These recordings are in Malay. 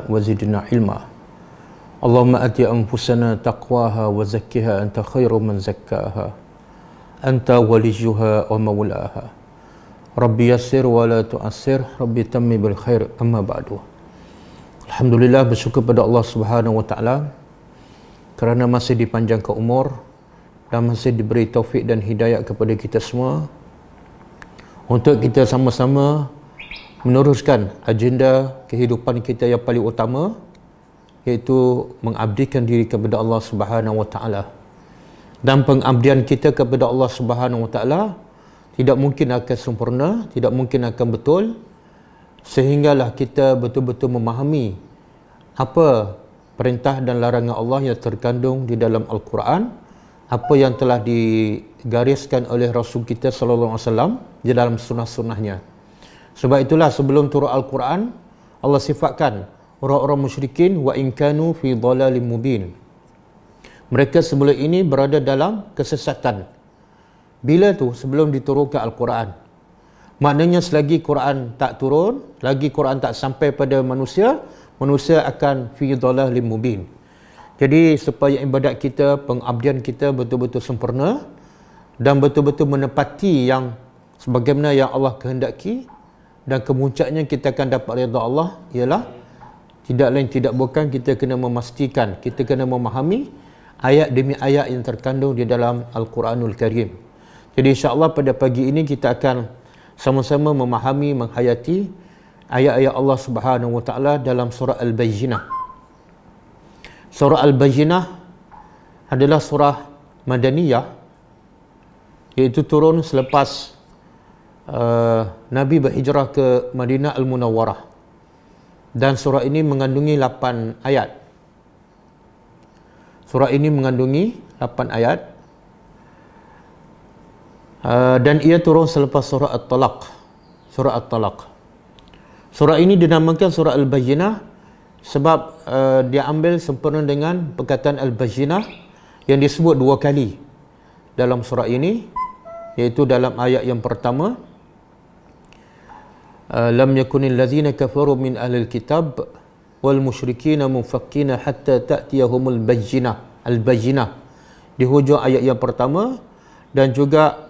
وزدنا علما اللهم آت أنفسنا تقواها وزكها أنت خير من زكاها أنت وليها ومولاها ربي يسر ولا تؤسر ربي تمم بالخير أما بعد. Alhamdulillah, bersyukur pada Allah Subhanahu wa taala kerana masih dipanjangkan umur dan masih diberi taufik dan hidayah kepada kita semua untuk kita sama-sama meneruskan agenda kehidupan kita yang paling utama, iaitu mengabdikan diri kepada Allah Subhanahu wa taala. Dan pengabdian kita kepada Allah Subhanahu wa taala tidak mungkin akan sempurna, tidak mungkin akan betul, sehinggalah kita betul-betul memahami apa perintah dan larangan Allah yang terkandung di dalam Al-Quran, apa yang telah digariskan oleh Rasul kita sallallahu alaihi wasallam di dalam sunnah-sunnahnya. Sebab itulah sebelum turun Al-Quran, Allah sifatkan orang-orang musyrikin wa in kanu fi dhalalim mubin. Mereka sebelum ini berada dalam kesesatan. Bila tu? Sebelum diturunkan Al-Quran. Maknanya selagi Quran tak turun, lagi Quran tak sampai pada manusia, manusia akan fi dhalalim mubin. Jadi supaya ibadat kita, pengabdian kita betul-betul sempurna dan betul-betul menepati yang sebagaimana yang Allah kehendaki, dan kemuncaknya kita akan dapat redha Allah, ialah tidak lain tidak bukan kita kena memastikan, kita kena memahami ayat demi ayat yang terkandung di dalam Al-Quranul Karim. Jadi insya-Allah pada pagi ini kita akan sama-sama memahami, menghayati ayat-ayat Allah Subhanahu wa taala dalam surah Al-Bayyinah. Surah Al-Bayyinah adalah surah Madaniyah, iaitu turun selepas Nabi berhijrah ke Madinah Al-Munawwarah, dan surah ini mengandungi 8 ayat. Surah ini mengandungi 8 ayat, dan ia turun selepas surah At-Talaq. Surah At-Talaq. Surah ini dinamakan surah Al-Bayyinah sebab dia ambil sempurna dengan perkataan Al-Bayyinah yang disebut 2 kali dalam surah ini, iaitu dalam ayat yang pertama, lam yakunil ladzina kafaru min ahlil kitab wal musyrikina munfakkina hatta ta'tiyahumul bayyinah. Al-Bayyinah di hujung ayat yang pertama, dan juga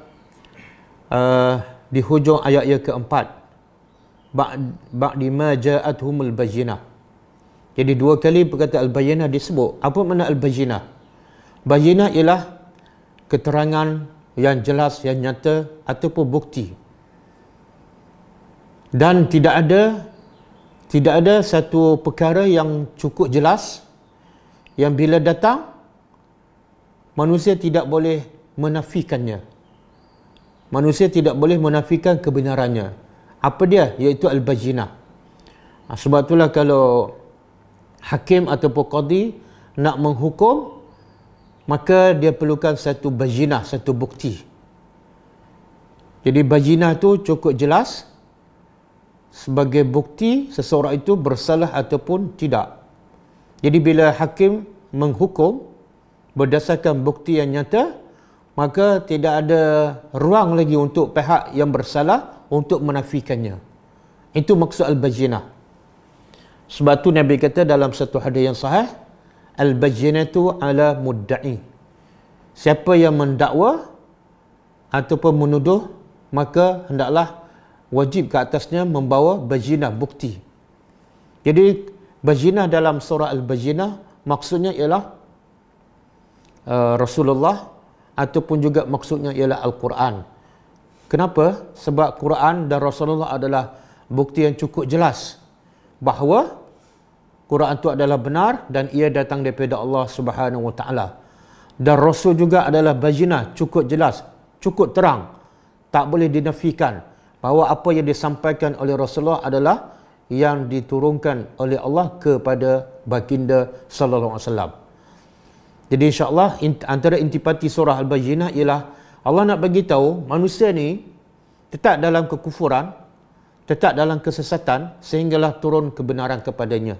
di hujung ayat yang keempat, ba'di ma ja'atuhumul bayyinah. Jadi 2 kali perkataan Al-Bayyinah disebut. Apa makna Al-Bayyinah? Bayyinah ialah keterangan yang jelas, yang nyata ataupun bukti. Dan tidak ada satu perkara yang cukup jelas yang bila datang manusia tidak boleh menafikannya. Manusia tidak boleh menafikan kebenarannya. Apa dia? Iaitu Al-Bayyinah. Sebab itulah kalau hakim ataupun qadi nak menghukum, maka dia perlukan satu bayyinah, satu bukti. Jadi bayyinah tu cukup jelas sebagai bukti seseorang itu bersalah ataupun tidak. Jadi bila hakim menghukum berdasarkan bukti yang nyata, maka tidak ada ruang lagi untuk pihak yang bersalah untuk menafikannya. Itu maksud Al-Bayyinah. Sebab tu Nabi kata dalam satu hadis yang sahih, Al-Bayyinatu ala mudda'i. Siapa yang mendakwa ataupun menuduh, maka hendaklah wajib ke atasnya membawa bayyinah, bukti. Jadi bayyinah dalam surah Al-Bayyinah maksudnya ialah Rasulullah, ataupun juga maksudnya ialah Al-Quran. Kenapa? Sebab Quran dan Rasulullah adalah bukti yang cukup jelas bahawa Quran itu adalah benar dan ia datang daripada Allah Subhanahu wa taala. Dan Rasul juga adalah bayyinah, cukup jelas, cukup terang, tak boleh dinafikan bahawa apa yang disampaikan oleh Rasulullah adalah yang diturunkan oleh Allah kepada baginda sallallahu alaihi wasallam. Jadi insya-Allah antara intipati surah Al-Bayyinah ialah Allah nak bagi tahu manusia ni tetap dalam kekufuran, tetap dalam kesesatan sehinggalah turun kebenaran kepadanya.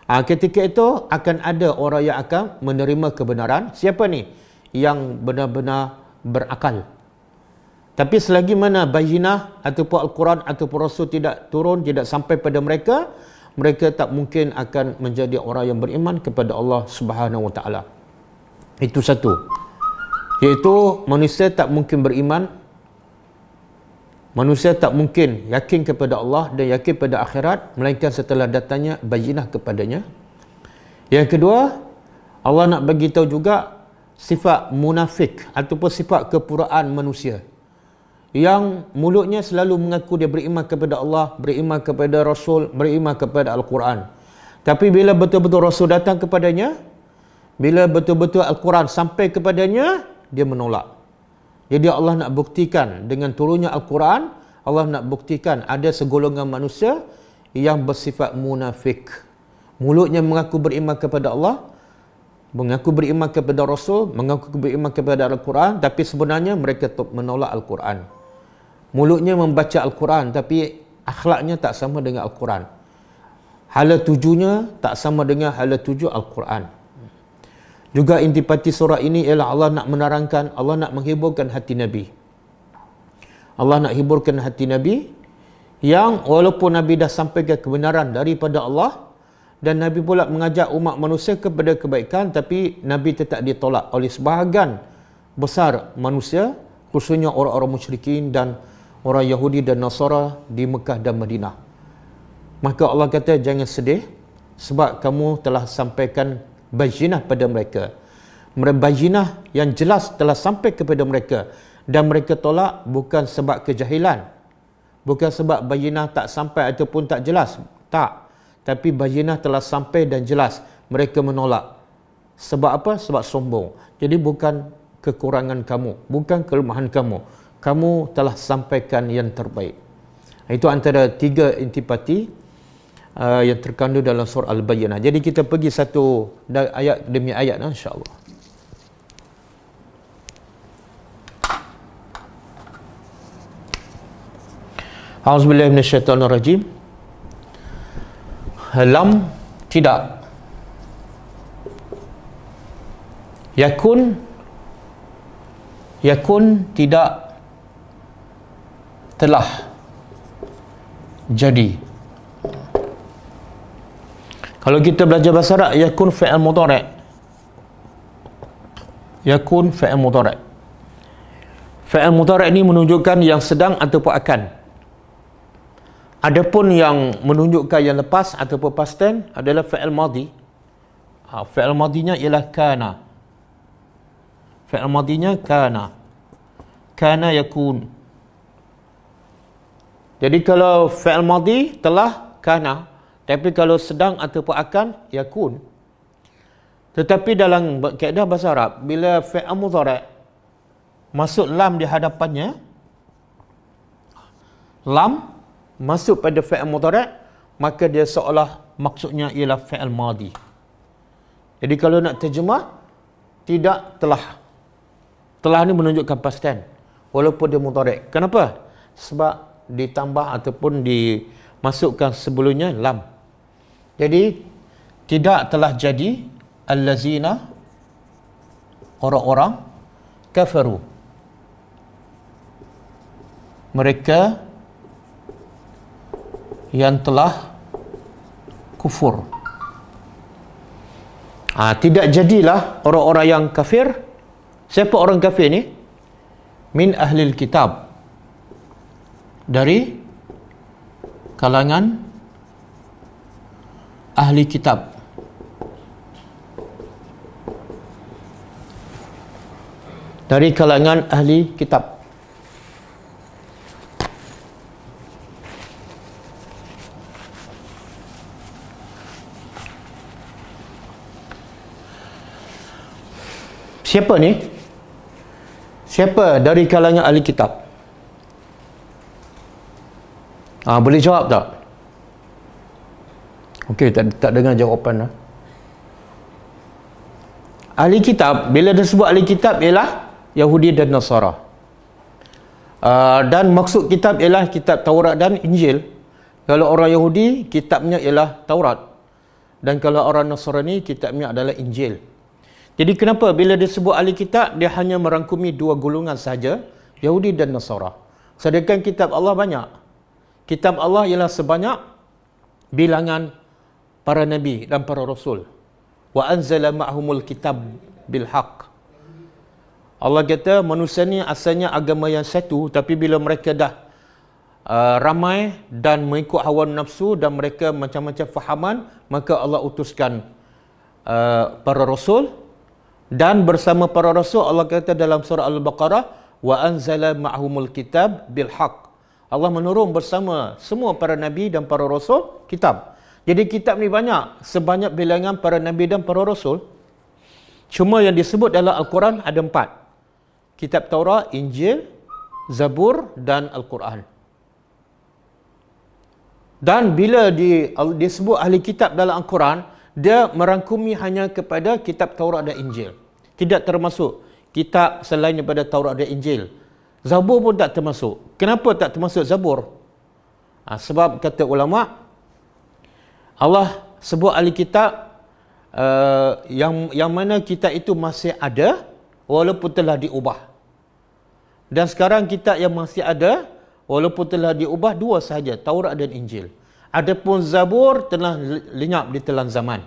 Ketika itu akan ada orang yang akan menerima kebenaran. Siapa ni? Yang benar-benar berakal. Tapi selagi mana bayyinah ataupun Al-Quran ataupun Rasul tidak turun, tidak sampai pada mereka, mereka tak mungkin akan menjadi orang yang beriman kepada Allah Subhanahu Wa Taala. Itu satu. Iaitu manusia tak mungkin beriman, manusia tak mungkin yakin kepada Allah dan yakin pada akhirat melainkan setelah datangnya bayinah kepadanya. Yang kedua, Allah nak bagi tahu juga sifat munafik ataupun sifat kepuraan manusia yang mulutnya selalu mengaku dia beriman kepada Allah, beriman kepada Rasul, beriman kepada Al-Quran. Tapi bila betul-betul Rasul datang kepadanya, bila betul-betul Al-Quran sampai kepadanya, dia menolak. Jadi Allah nak buktikan dengan turunnya Al-Quran, Allah nak buktikan ada segolongan manusia yang bersifat munafik. Mulutnya mengaku beriman kepada Allah, mengaku beriman kepada Rasul, mengaku beriman kepada Al-Quran, tapi sebenarnya mereka menolak Al-Quran. Mulutnya membaca Al-Quran, tapi akhlaknya tak sama dengan Al-Quran. Hala tujunya tak sama dengan hala tuju Al-Quran. Juga intipati surah ini ialah Allah nak menerangkan, Allah nak menghiburkan hati Nabi. Allah nak hiburkan hati Nabi yang walaupun Nabi dah sampaikan kebenaran daripada Allah dan Nabi pula mengajak umat manusia kepada kebaikan, tapi Nabi tetap ditolak oleh sebahagian besar manusia, khususnya orang-orang musyrikin dan orang Yahudi dan Nasara di Mekah dan Madinah. Maka Allah kata, jangan sedih sebab kamu telah sampaikan bayinah pada mereka. Bayinah yang jelas telah sampai kepada mereka dan mereka tolak bukan sebab kejahilan, bukan sebab bayinah tak sampai ataupun tak jelas, tak. Tapi bayinah telah sampai dan jelas, mereka menolak. Sebab apa? Sebab sombong. Jadi bukan kekurangan kamu, bukan kelemahan kamu, kamu telah sampaikan yang terbaik. Itu antara tiga intipati yang terkandung dalam surah Al-Bayyinah. Jadi kita pergi satu ayat demi ayat, insya-Allah. A'udzubillahi minasyaitonirrajim. Lam, tidak. Yakun, tidak. Telah jadi. Kalau kita belajar bahasa Arab, yakun fi'il mudhari'. Yakun fi'il mudhari'. Fi'il mudhari' ini menunjukkan yang sedang ataupun akan. Adapun yang menunjukkan yang lepas ataupun past tense adalah fi'il madhi. Fi'il madhinya ialah kana. Fi'il madhinya kana. Kana yakun. Jadi kalau fi'il madhi telah, kana. Tapi kalau sedang ataupun akan, yakun. Tetapi dalam kaedah bahasa Arab, bila fi'il mudhari' masuk lam di hadapannya, lam masuk pada fi'il mudhari', maka dia seolah maksudnya ialah fi'il madhi. Jadi kalau nak terjemah, tidak, telah. Telah ni menunjukkan past tense walaupun dia mudhari'. Kenapa? Sebab ditambah ataupun dimasukkan sebelumnya lam. Jadi tidak telah jadi allazina, orang-orang kafaru, mereka yang telah kufur. Tidak jadilah orang-orang yang kafir. Siapa orang kafir ni? Min ahlil kitab, dari kalangan ahli kitab. Dari kalangan ahli kitab. Siapa ni? Siapa dari kalangan ahli kitab? Boleh jawab tak? Okey, tak dengar jawapan. Ahli kitab, bila disebut ahli kitab ialah Yahudi dan Nasara. Dan maksud kitab ialah kitab Taurat dan Injil. Kalau orang Yahudi, kitabnya ialah Taurat. Dan kalau orang Nasrani, kitabnya adalah Injil. Jadi kenapa bila disebut ahli kitab, dia hanya merangkumi dua golongan saja, Yahudi dan Nasara. Sedangkan kitab Allah banyak. Kitab Allah ialah sebanyak bilangan para nabi dan para rasul. Wa anzala ma'humul kitab bil haqq. Allah kata manusia ni asalnya agama yang satu, tapi bila mereka dah ramai dan mengikut hawa nafsu dan mereka macam-macam fahaman, maka Allah utuskan para rasul, dan bersama para rasul Allah kata dalam surah Al-Baqarah, wa anzala ma'humul kitab bil haqq. Allah menurun bersama semua para nabi dan para rasul kitab. Jadi kitab ni banyak, sebanyak bilangan para nabi dan para rasul. Cuma yang disebut dalam Al-Quran ada 4. Kitab Taurat, Injil, Zabur dan Al-Quran. Dan bila disebut ahli kitab dalam Al-Quran, dia merangkumi hanya kepada kitab Taurat dan Injil. Tidak termasuk kitab selain daripada Taurat dan Injil. Zabur pun tak termasuk. Kenapa tak termasuk Zabur? Sebab kata ulama, Allah sebut ahli kitab yang mana kitab itu masih ada walaupun telah diubah. Dan sekarang kitab yang masih ada walaupun telah diubah dua sahaja, Taurat dan Injil. Adapun Zabur telah lenyap di telan zaman.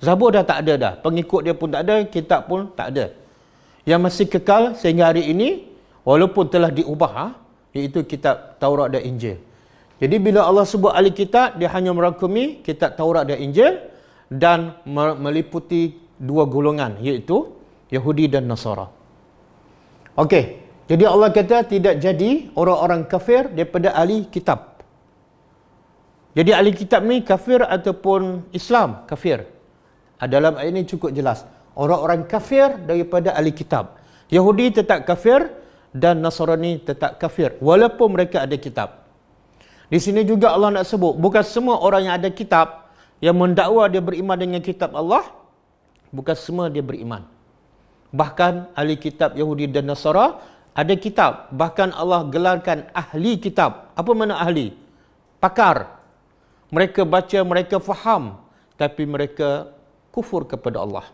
Zabur dah tak ada dah, pengikut dia pun tak ada, kitab pun tak ada. Yang masih kekal sehingga hari ini walaupun telah diubah, iaitu kitab Taurat dan Injil. Jadi bila Allah sebut ahli kitab, dia hanya merangkumi kitab Taurat dan Injil dan meliputi dua golongan, iaitu Yahudi dan Nasara. Okey, jadi Allah kata tidak jadi orang-orang kafir daripada ahli kitab. Jadi ahli kitab ni kafir ataupun Islam kafir. Dalam ayat ini cukup jelas. Orang-orang kafir daripada ahli kitab. Yahudi tetap kafir dan Nasrani tetap kafir walaupun mereka ada kitab. Di sini juga Allah nak sebut, bukan semua orang yang ada kitab yang mendakwa dia beriman dengan kitab Allah, bukan semua dia beriman. Bahkan ahli kitab Yahudi dan Nasara ada kitab. Bahkan Allah gelarkan ahli kitab. Apa makna ahli? Pakar. Mereka baca, mereka faham, tapi mereka kufur kepada Allah.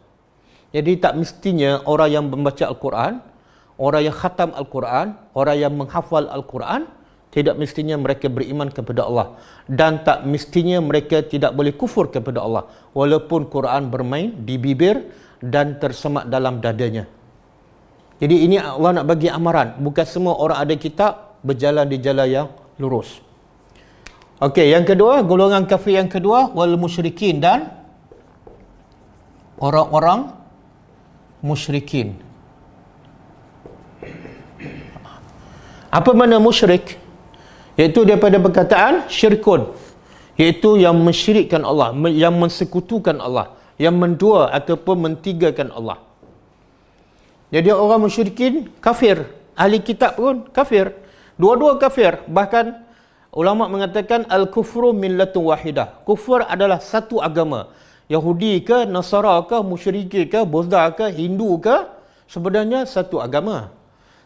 Jadi tak mestinya orang yang membaca Al-Quran, orang yang khatam Al-Quran, orang yang menghafal Al-Quran, tidak mestinya mereka beriman kepada Allah. Dan tak mestinya mereka tidak boleh kufur kepada Allah. Walaupun Quran bermain di bibir dan tersemat dalam dadanya. Jadi ini Allah nak bagi amaran. Bukan semua orang ada kitab berjalan di jalan yang lurus. Okey, yang kedua, golongan kafir yang kedua, wal musyrikin, dan orang-orang musyrikin. Apa makna musyrik? Iaitu daripada perkataan syirkun, iaitu yang mensyirikkan Allah, yang mensekutukan Allah, yang mendua ataupun mentigakan Allah. Jadi orang musyrikin kafir, ahli kitab pun kafir, dua-dua kafir. Bahkan ulama mengatakan al-kufru millatun wahidah. Kufur adalah satu agama. Yahudi ke, Nasara ke, musyriki ke, Buddha ke, Hindu ke, sebenarnya satu agama.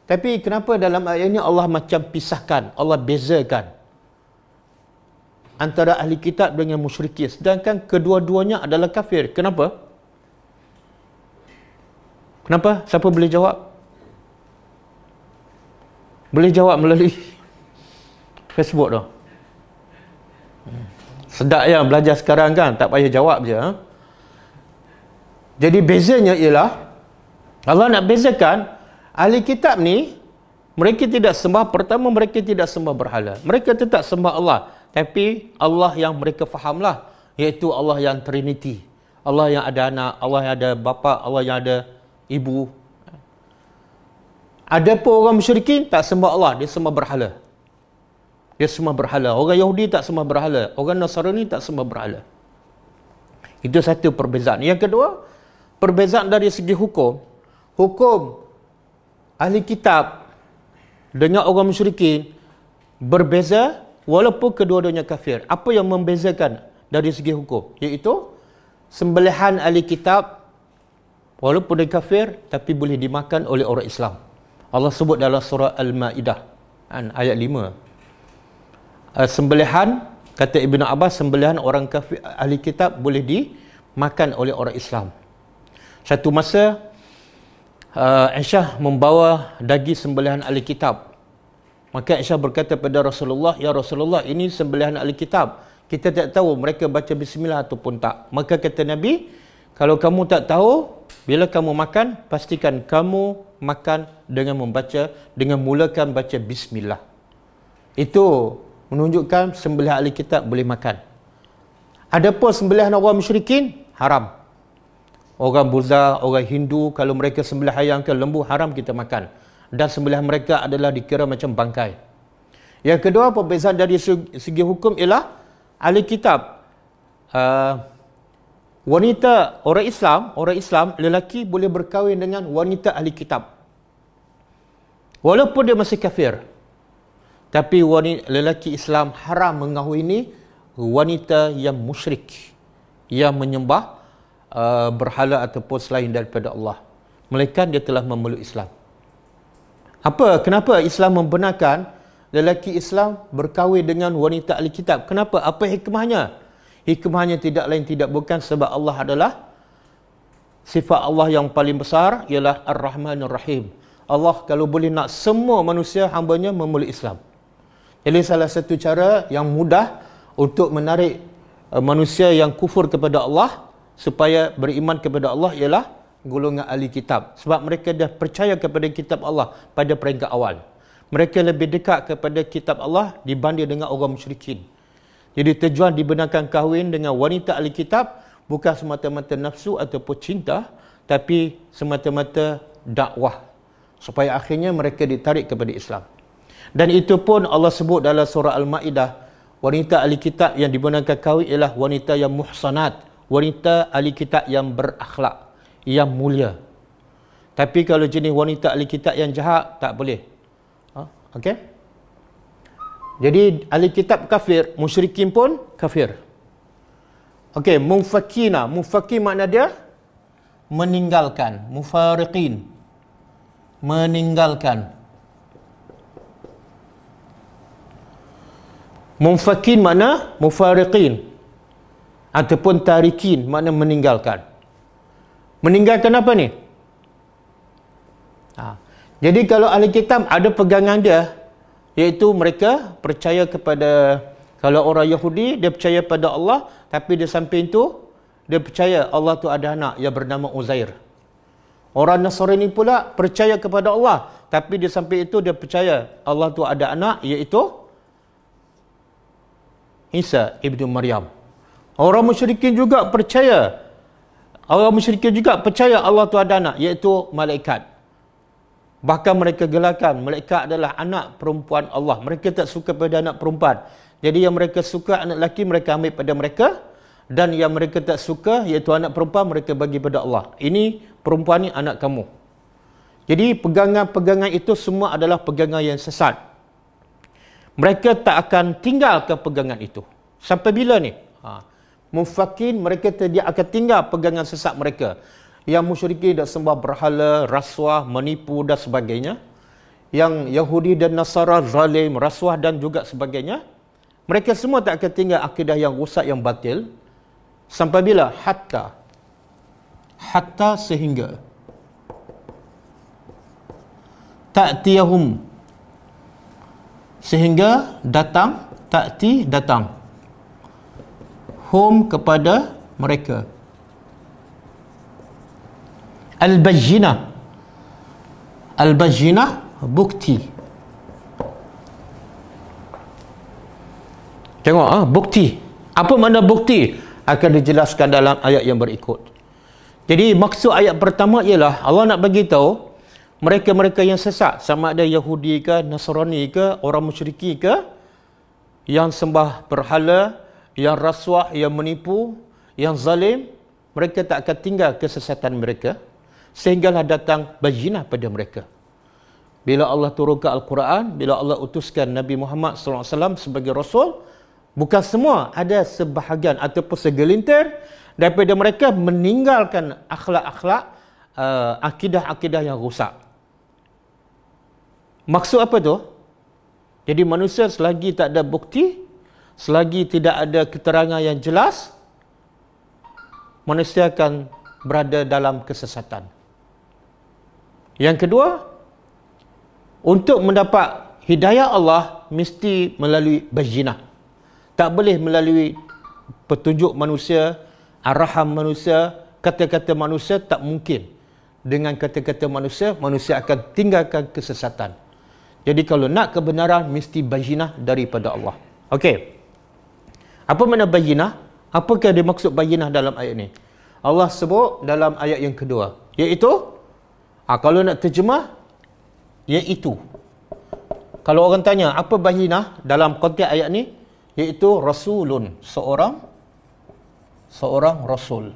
Tapi kenapa dalam ayat ini Allah macam pisahkan, Allah bezakan antara ahli kitab dengan musyrikin, sedangkan kedua-duanya adalah kafir? Kenapa? Kenapa? Siapa boleh jawab? Boleh jawab melalui Facebook tu. Sedap yang belajar sekarang kan, tak payah jawab je. Jadi bezanya ialah Allah nak bezakan ahli kitab ni, mereka tidak sembah, pertama mereka tidak sembah berhala. Mereka tetap sembah Allah, tapi Allah yang mereka fahamlah, iaitu Allah yang Trinity. Allah yang ada anak, Allah yang ada bapa, Allah yang ada ibu. Adapun orang musyrikin tak sembah Allah, dia sembah berhala. Dia sembah berhala. Orang Yahudi tak sembah berhala, orang Nasrani tak sembah berhala. Itu satu perbezaan. Yang kedua, perbezaan dari segi hukum. Hukum ahli kitab dengan orang musyrikin berbeza walaupun kedua-duanya kafir. Apa yang membezakan dari segi hukum? Iaitu sembelihan ahli kitab walaupun dia kafir tapi boleh dimakan oleh orang Islam. Allah sebut dalam surah Al-Ma'idah ayat 5. Sembelihan, kata Ibn Abbas, sembelihan orang kafir ahli kitab boleh dimakan oleh orang Islam. Satu masa Aisyah membawa daging sembelihan ahli kitab. Maka Aisyah berkata pada Rasulullah, "Ya Rasulullah, ini sembelihan ahli kitab. kita tak tahu mereka baca bismillah ataupun tak. Maka kata Nabi, kalau kamu tak tahu, bila kamu makan, pastikan kamu makan dengan mulakan baca bismillah. Itu menunjukkan sembelih ahli kitab boleh makan. Adapun sembelihan orang musyrikin, haram. Orang Buddha, orang Hindu, kalau mereka sembelih ayam ke lembu, haram kita makan. Dan sembelihan mereka adalah dikira macam bangkai. Yang kedua, perbezaan dari segi hukum ialah ahli kitab. Wanita, orang Islam, lelaki boleh berkahwin dengan wanita ahli kitab. Walaupun dia masih kafir. Tapi lelaki Islam haram mengahwini wanita yang musyrik, yang menyembah berhala ataupun selain daripada Allah. Melainkan dia telah memeluk Islam. Kenapa Islam membenarkan lelaki Islam berkahwin dengan wanita ahli kitab? Kenapa? Apa hikmahnya? Hikmahnya tidak lain tidak bukan sebab Allah adalah sifat Allah yang paling besar ialah Ar-Rahmanur Rahim. Allah kalau boleh nak semua manusia hamba-Nya memeluk Islam. Jadi salah satu cara yang mudah untuk menarik manusia yang kufur kepada Allah supaya beriman kepada Allah ialah golongan ahli kitab. Sebab mereka dah percaya kepada kitab Allah pada peringkat awal. Mereka lebih dekat kepada kitab Allah dibanding dengan orang musyrikin. Jadi tujuan dibenarkan kahwin dengan wanita ahli kitab bukan semata-mata nafsu ataupun cinta, tapi semata-mata dakwah. Supaya akhirnya mereka ditarik kepada Islam. Dan itu pun Allah sebut dalam surah Al-Ma'idah, wanita ahli kitab yang dibenarkan kahwin ialah wanita yang muhsanat, wanita ahli kitab yang berakhlak, yang mulia. Tapi kalau jenis wanita ahli kitab yang jahat, tak boleh. Okey? Jadi ahli kitab kafir, musyrikin pun kafir. Okey, munfakina. Munfakin makna dia meninggalkan. Mufariqin, meninggalkan. Munfakin makna mufariqin ataupun tarikin makna meninggalkan. Meninggalkan apa ni? Jadi kalau ahli kitab ada pegangan dia, iaitu mereka percaya kepada, kalau orang Yahudi dia percaya pada Allah, tapi di samping itu dia percaya Allah tu ada anak yang bernama Uzair. Orang Nasrani pula percaya kepada Allah, tapi di samping itu dia percaya Allah tu ada anak, iaitu Isa ibnu Maryam. Orang musyrikin juga percaya Allah tu ada anak, iaitu malaikat. Bahkan mereka gelarkan malaikat adalah anak perempuan Allah. Mereka tak suka pada anak perempuan. Jadi yang mereka suka anak lelaki, mereka ambil pada mereka. Dan yang mereka tak suka, iaitu anak perempuan, mereka bagi pada Allah. Ini perempuan ni anak kamu. Jadi pegangan-pegangan itu semua adalah pegangan yang sesat. Mereka tak akan tinggal ke pegangan itu. Sampai bila ni? Mufakin, mereka dia akan tinggal pegangan sesat mereka. Yang musyrikin dah sembah berhala, rasuah, menipu dan sebagainya. Yang Yahudi dan Nasara zalim, rasuah dan juga sebagainya. Mereka semua tak akan tinggal akidah yang rusak, yang batil. Sampai bila? Hatta sehingga ta'tiyahum, sehingga datang, datang hum kepada mereka al-bayyinah. Al-bayyinah bukti. Tengok bukti. Apa makna bukti? Akan dijelaskan dalam ayat yang berikut. Jadi maksud ayat pertama ialah Allah nak bagi tahu mereka-mereka yang sesat, sama ada Yahudi ke, Nasrani ke, orang musyriki ke, yang sembah berhala, yang rasuah, yang menipu, yang zalim, mereka tak akan tinggal kesesatan mereka sehinggalah datang bayyinah pada mereka. Bila Allah turunkan Al-Quran, bila Allah utuskan Nabi Muhammad SAW sebagai Rasul, bukan semua, ada sebahagian ataupun segelintir daripada mereka meninggalkan akhlak-akhlak, akidah-akidah yang rusak. Maksud apa tu? Jadi manusia selagi tak ada bukti, selagi tidak ada keterangan yang jelas, manusia akan berada dalam kesesatan. Yang kedua, untuk mendapat hidayah Allah mesti melalui bayyinah. Tak boleh melalui petunjuk manusia, arahan manusia, kata-kata manusia, tak mungkin. Dengan kata-kata manusia, manusia akan tinggalkan kesesatan. Jadi kalau nak kebenaran, mesti bayinah daripada Allah. Okey. Apa makna bayinah? Apakah dimaksud bayinah dalam ayat ini? Allah sebut dalam ayat yang kedua, iaitu, kalau nak terjemah, iaitu. Kalau orang tanya, apa bayinah dalam konteks ayat ni? Iaitu Rasulun, seorang Rasul.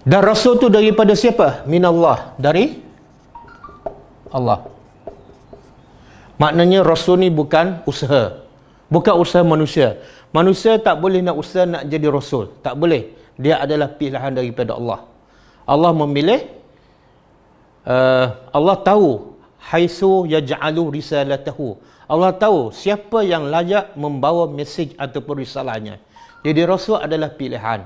Dan Rasul tu daripada siapa? Minallah, dari Allah. Maknanya Rasul ni bukan usaha. Bukan usaha manusia. Manusia tak boleh nak usaha nak jadi Rasul. Tak boleh. Dia adalah pilihan daripada Allah. Allah memilih, Allah tahu haitsu yaj'alu risalatahu. Allah tahu siapa yang layak membawa mesej ataupun risalahnya. Jadi Rasul adalah pilihan.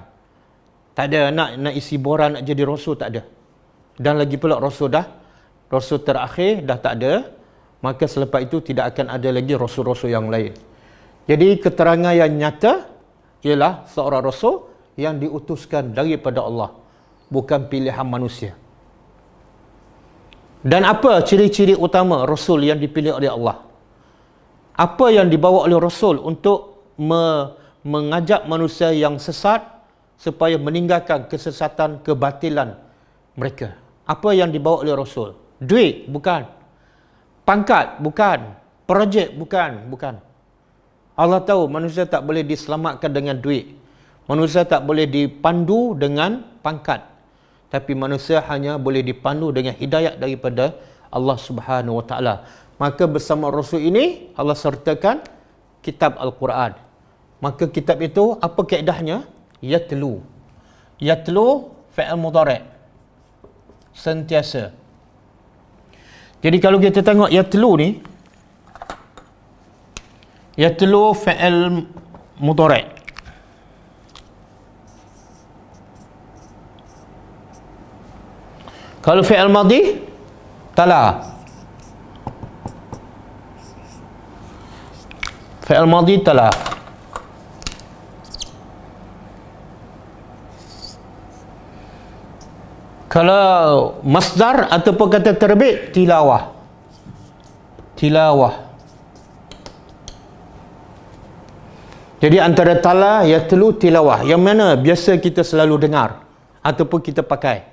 Tak ada nak isi boran nak jadi Rasul, tak ada. Dan lagi pula Rasul terakhir dah tak ada. Maka selepas itu tidak akan ada lagi Rasul-Rasul yang lain. Jadi keterangan yang nyata ialah seorang Rasul yang diutuskan daripada Allah, bukan pilihan manusia. Dan apa ciri-ciri utama Rasul yang dipilih oleh Allah? Apa yang dibawa oleh Rasul untuk mengajak manusia yang sesat supaya meninggalkan kesesatan, kebatilan mereka? Apa yang dibawa oleh Rasul? Duit? Bukan. Pangkat? Bukan. Projek? Bukan. Allah tahu manusia tak boleh diselamatkan dengan duit. Manusia tak boleh dipandu dengan pangkat. Tapi manusia hanya boleh dipandu dengan hidayat daripada Allah Subhanahu Wa Taala. Maka bersama Rasul ini Allah sertakan kitab Al-Quran. Maka kitab itu apa kaedahnya? Yatlu. Yatlu fi'il mudhari'. Sentiasa. Jadi kalau kita tengok yatlu ni, yatlu fi'il mudhari'. Kalau fi'il madhi, tala. Fi'il madhi tala. Kalau masdar ataupun kata terbit, tilawah. Tilawah. Jadi antara tala, yatlu, tilawah. Yang mana biasa kita selalu dengar ataupun kita pakai?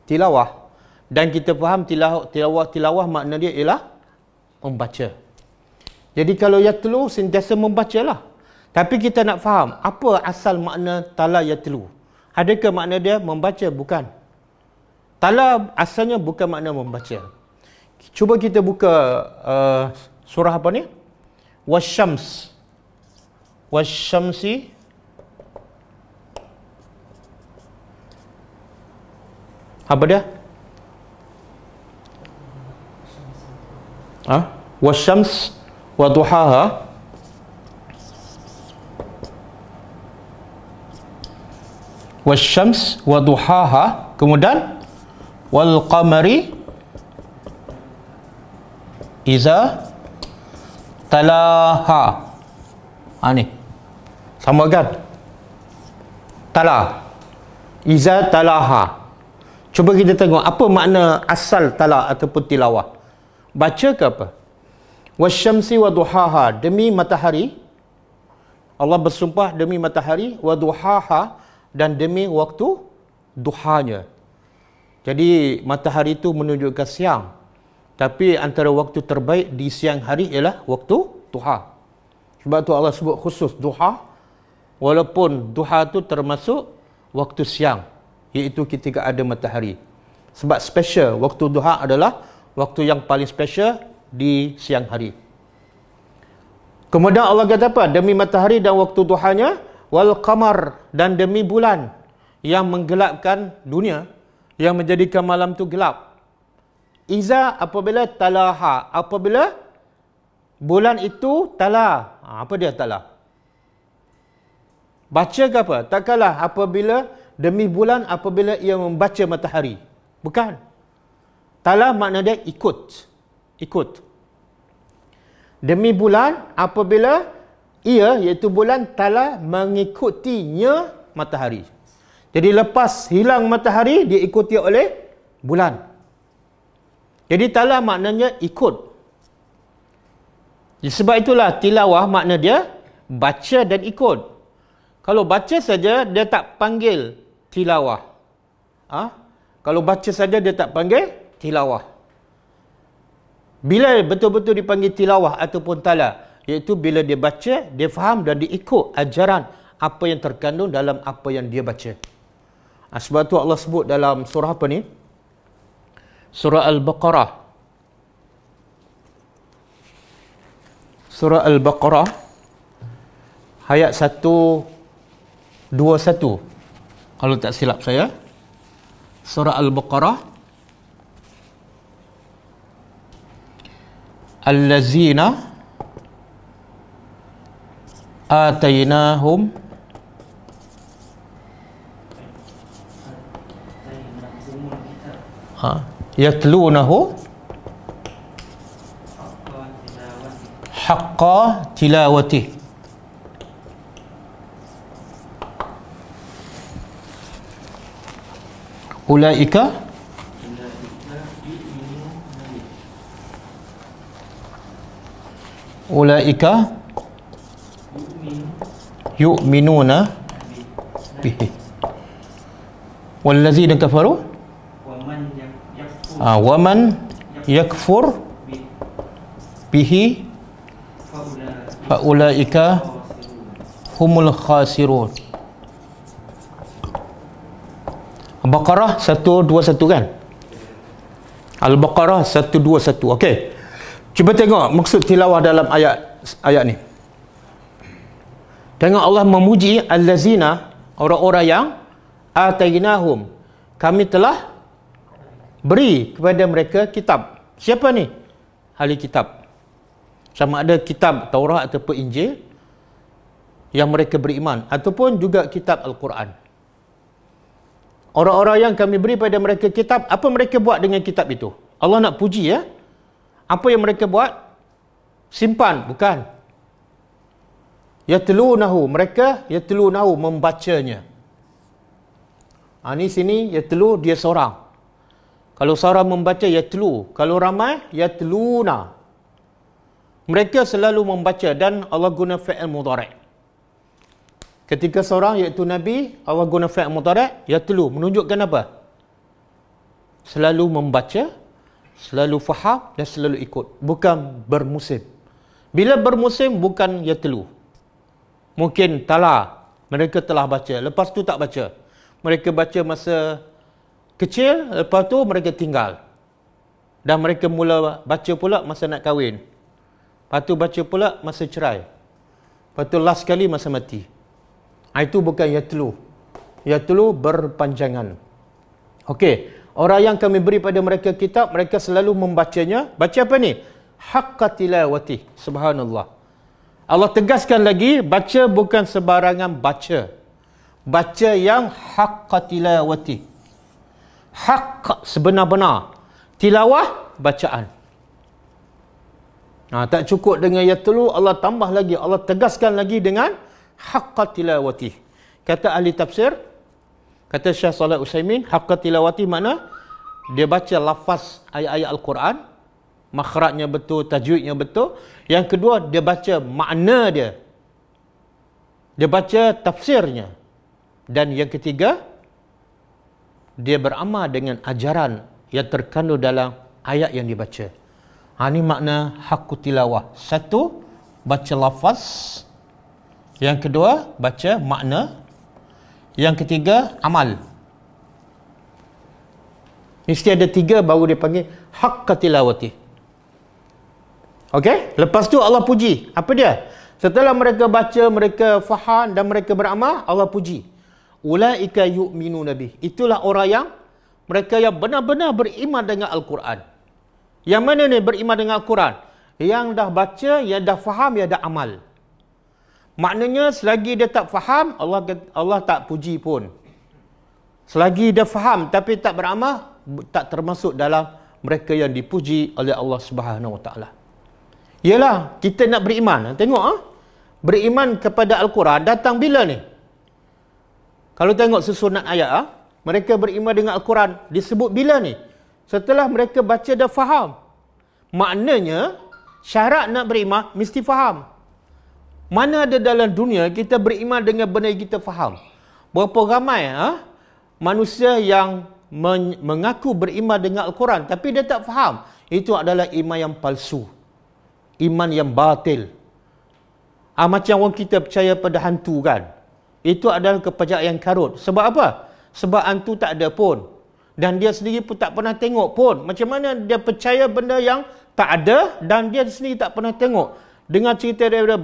Tilawah. Dan kita faham tilawah makna dia ialah membaca. Jadi kalau yatlu sentiasa membacalah. Tapi kita nak faham apa asal makna tala yatlu. Adakah makna dia membaca? Bukan. Tala asalnya bukan makna membaca. Cuba kita buka surah apa ni? Wasyams. Wasyamsi. Apa dia? Wasyams wa duhaha. Wasyams wa duhaha. Kemudian wal qamari iza talaha. Ni sama kan? Tala. Iza talaha. Cuba kita tengok apa makna asal tala ataupun tilawah. Baca ke apa? Wasyamsi wa duhaha, demi matahari. Allah bersumpah demi matahari, wa duhaha, dan demi waktu duhanya. Jadi matahari itu menunjukkan siang. Tapi antara waktu terbaik di siang hari ialah waktu duha. Sebab tu Allah sebut khusus duha, walaupun duha tu termasuk waktu siang, iaitu ketika ada matahari. Sebab special, waktu duha adalah waktu yang paling special di siang hari. Kemudian Allah kata apa? Demi matahari dan waktu duhanya, wal qamar, dan demi bulan yang menggelapkan dunia, yang menjadikan malam tu gelap. Iza, apabila talaha, apabila bulan itu tala. Apa dia tala? Baca ke apa? Tak kalah apabila demi bulan apabila ia membaca matahari. Bukan. Tala makna dia ikut. Ikut. demi bulan apabila ia, iaitu bulan, telah mengikutinya matahari. Jadi lepas hilang matahari, diikuti oleh bulan. Jadi telah maknanya ikut. Sebab itulah tilawah makna dia baca dan ikut. Kalau baca saja, dia tak panggil tilawah. Kalau baca saja, dia tak panggil tilawah. Bila betul-betul dipanggil tilawah ataupun tala, iaitu bila dia baca, dia faham dan dia ikut ajaran apa yang terkandung dalam apa yang dia baca. Sebab tu Allah sebut dalam surah apa ni? Surah Al-Baqarah. Surah Al-Baqarah ayat 121. Kalau tak silap saya. Surah Al-Baqarah. Allazina atainahum yatlunahu haqqa tilawati. Ulaika yu'minuna bihi wallazina kafaru waman yakfur bihi faulaika humul khasirun. Baqarah 121 kan? Al-Baqarah 121. Okey. Cuba tengok maksud tilawah dalam ayat ni. Tengok Allah memuji allazina, orang-orang yang atainahum, kami telah beri kepada mereka kitab. Siapa ni? Ahli kitab. Sama ada kitab Taurat ataupun Injil yang mereka beriman, ataupun juga kitab Al-Quran. Orang-orang yang kami beri pada mereka kitab, apa mereka buat dengan kitab itu? Allah nak puji ya. Apa yang mereka buat? Simpan, bukan. Yatlunahu, mereka yatlunahu, membacanya. Ni sini yatlu, dia seorang. Kalau seorang membaca yatlu, kalau ramai yatluna. Mereka selalu membaca, dan Allah guna fi'il mudhari'. Ketika seorang iaitu Nabi, Allah guna fi'il mudhari' yatlu, menunjukkan apa? Selalu membaca, selalu faham dan selalu ikut, bukan bermusim. Bila bermusim bukan yatlu. Mungkin tala, mereka telah baca, lepas tu tak baca. Mereka baca masa kecil, lepas tu mereka tinggal. Dan mereka mula baca pula masa nak kahwin. Lepas tu baca pula masa cerai. Lepas tu last sekali masa mati. Itu bukan yatlu. Yatlu berpanjangan. Okey. Orang yang kami beri pada mereka kitab, mereka selalu membacanya. Baca apa ni? Haqqa tilawati. Subhanallah. Allah tegaskan lagi, baca bukan sebarangan baca. Baca yang haqqa tilawati. Haqq sebenar-benar. Tilawah, bacaan. Tak cukup dengan yatlu, Allah tambah lagi. Allah tegaskan lagi dengan haqqa tilawati. Kata ahli tafsir, kata Syekh Shalih Utsaimin, haqqa tilawati makna dia baca lafaz ayat-ayat Al-Quran, makhrajnya betul, tajwidnya betul. Yang kedua, dia baca makna dia. Dia baca tafsirnya. Dan yang ketiga, dia beramal dengan ajaran yang terkandung dalam ayat yang dibaca. Ini makna haqqu tilawah. Satu, baca lafaz. Yang kedua, baca makna. Yang ketiga, amal. Mesti ada tiga baru dia panggil haqqa tilawati. Okey? Lepas tu Allah puji. Apa dia? Setelah mereka baca, mereka faham dan mereka beramal, Allah puji. Ulaika yu'minuna bih. Itulah orang yang mereka yang benar-benar beriman dengan Al-Quran. Yang mana ni beriman dengan Al-Quran? Yang dah baca, yang dah faham, yang dah amal. Maknanya selagi dia tak faham, Allah tak puji pun. Selagi dia faham tapi tak beramal, tak termasuk dalam mereka yang dipuji oleh Allah Subhanahu Wa Taala. Yalah, kita nak beriman. Tengok beriman kepada Al-Quran datang bila ni? Kalau tengok susunan ayat mereka beriman dengan Al-Quran disebut bila ni? Setelah mereka baca dan faham. Maknanya syarat nak beriman mesti faham. Mana ada dalam dunia kita beriman dengan benda yang kita faham? Berapa ramai manusia yang mengaku beriman dengan Al-Quran tapi dia tak faham. Itu adalah iman yang palsu. Iman yang batil. Macam orang kita percaya pada hantu kan. Itu adalah kepercayaan karut. Sebab apa? Sebab hantu tak ada pun. Dan dia sendiri pun tak pernah tengok pun. Macam mana dia percaya benda yang tak ada dan dia sendiri tak pernah tengok. Dengar cerita daripada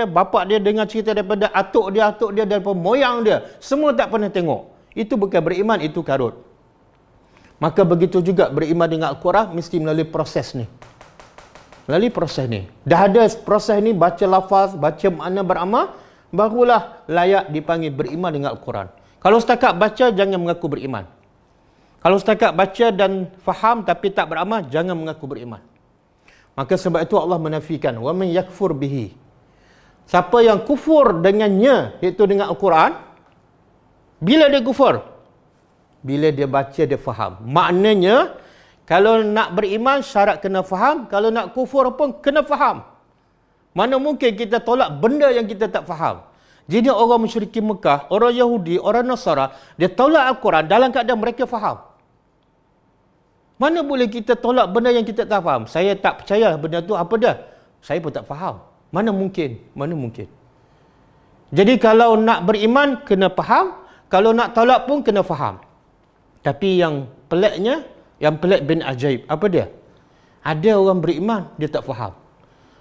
bapak dia dengar cerita daripada atuk dia, daripada moyang dia. Semua tak pernah tengok. Itu bukan beriman, itu karut. Maka begitu juga beriman dengan Al-Quran mesti melalui proses ni. Melalui proses ni. Dah ada proses ni, baca lafaz, baca makna beramal, barulah layak dipanggil beriman dengan Al-Quran. Kalau setakat baca, jangan mengaku beriman. Kalau setakat baca dan faham tapi tak beramal, jangan mengaku beriman. Maka sebab itu Allah menafikan, wa man yakfur bihi. Siapa yang kufur dengannya, iaitu dengan Al-Quran, bila dia kufur? Bila dia baca, dia faham. Maknanya, kalau nak beriman, syarat kena faham. Kalau nak kufur pun, kena faham. Mana mungkin kita tolak benda yang kita tak faham. Jadi orang musyrikin Mekah, orang Yahudi, orang Nasara, dia tolak Al-Quran dalam keadaan mereka faham. Mana boleh kita tolak benda yang kita tak faham? Saya tak percaya benda tu apa dah? Saya pun tak faham. Mana mungkin? Mana mungkin? Jadi kalau nak beriman, kena faham. Kalau nak tolak pun, kena faham. Tapi yang peliknya, yang pelik bin ajaib, apa dia? Ada orang beriman, dia tak faham.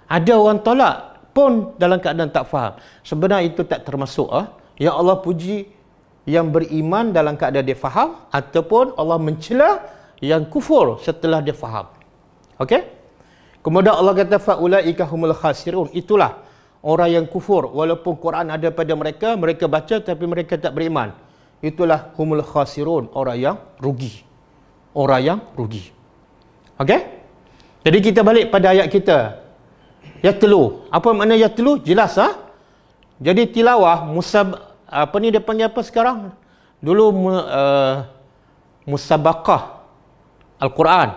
Ada orang tolak pun dalam keadaan tak faham. Sebenarnya itu tak termasuk. Ya Allah puji yang beriman dalam keadaan dia faham, ataupun Allah mencela yang kufur setelah dia faham. Okey? Kemudian Allah kata faulaika humul khasirun. Itulah orang yang kufur walaupun Quran ada pada mereka, mereka baca tapi mereka tak beriman. Itulah humul khasirun, orang yang rugi. Orang yang rugi. Okey? Jadi kita balik pada ayat kita. Yatlu. Apa makna yatlu? Jelas Jadi tilawah apa ni dia panggil apa sekarang? Dulu musabaqah Al-Quran.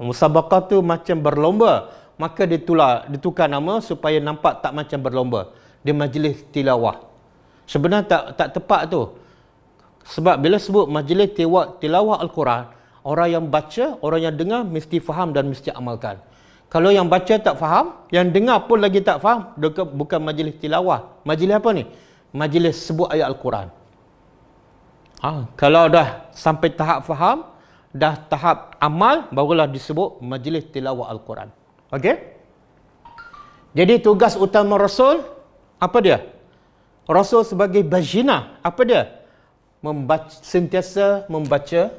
Musabaqah tu macam berlomba. Maka ditukar nama supaya nampak tak macam berlomba. Dia majlis tilawah. Sebenarnya tak tepat tu. Sebab bila sebut majlis tilawah Al-Quran, orang yang baca, orang yang dengar mesti faham dan mesti amalkan. Kalau yang baca tak faham, yang dengar pun lagi tak faham, bukan majlis tilawah. Majlis apa ni? Majlis sebut ayat Al-Quran. Kalau dah sampai tahap faham, dah tahap amal, barulah disebut majlis tilawah Al-Quran. Okey? Jadi tugas utama Rasul, apa dia? Rasul sebagai bajinah, apa dia? Sentiasa membaca,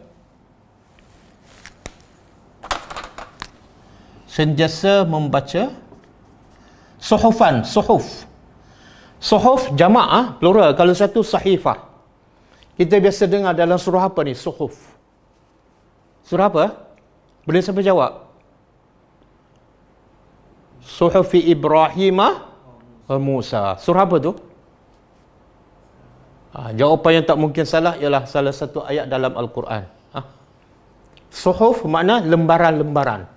suhufan, suhuf jamak plural. Kalau satu sahifah. Kita biasa dengar dalam surah apa ni? Suhuf. Surah apa? Boleh siapa jawab? Suhufi Ibrahim wa Musa. Surah apa tu? Jawapan yang tak mungkin salah ialah salah satu ayat dalam Al-Quran. Suhuf makna lembaran-lembaran.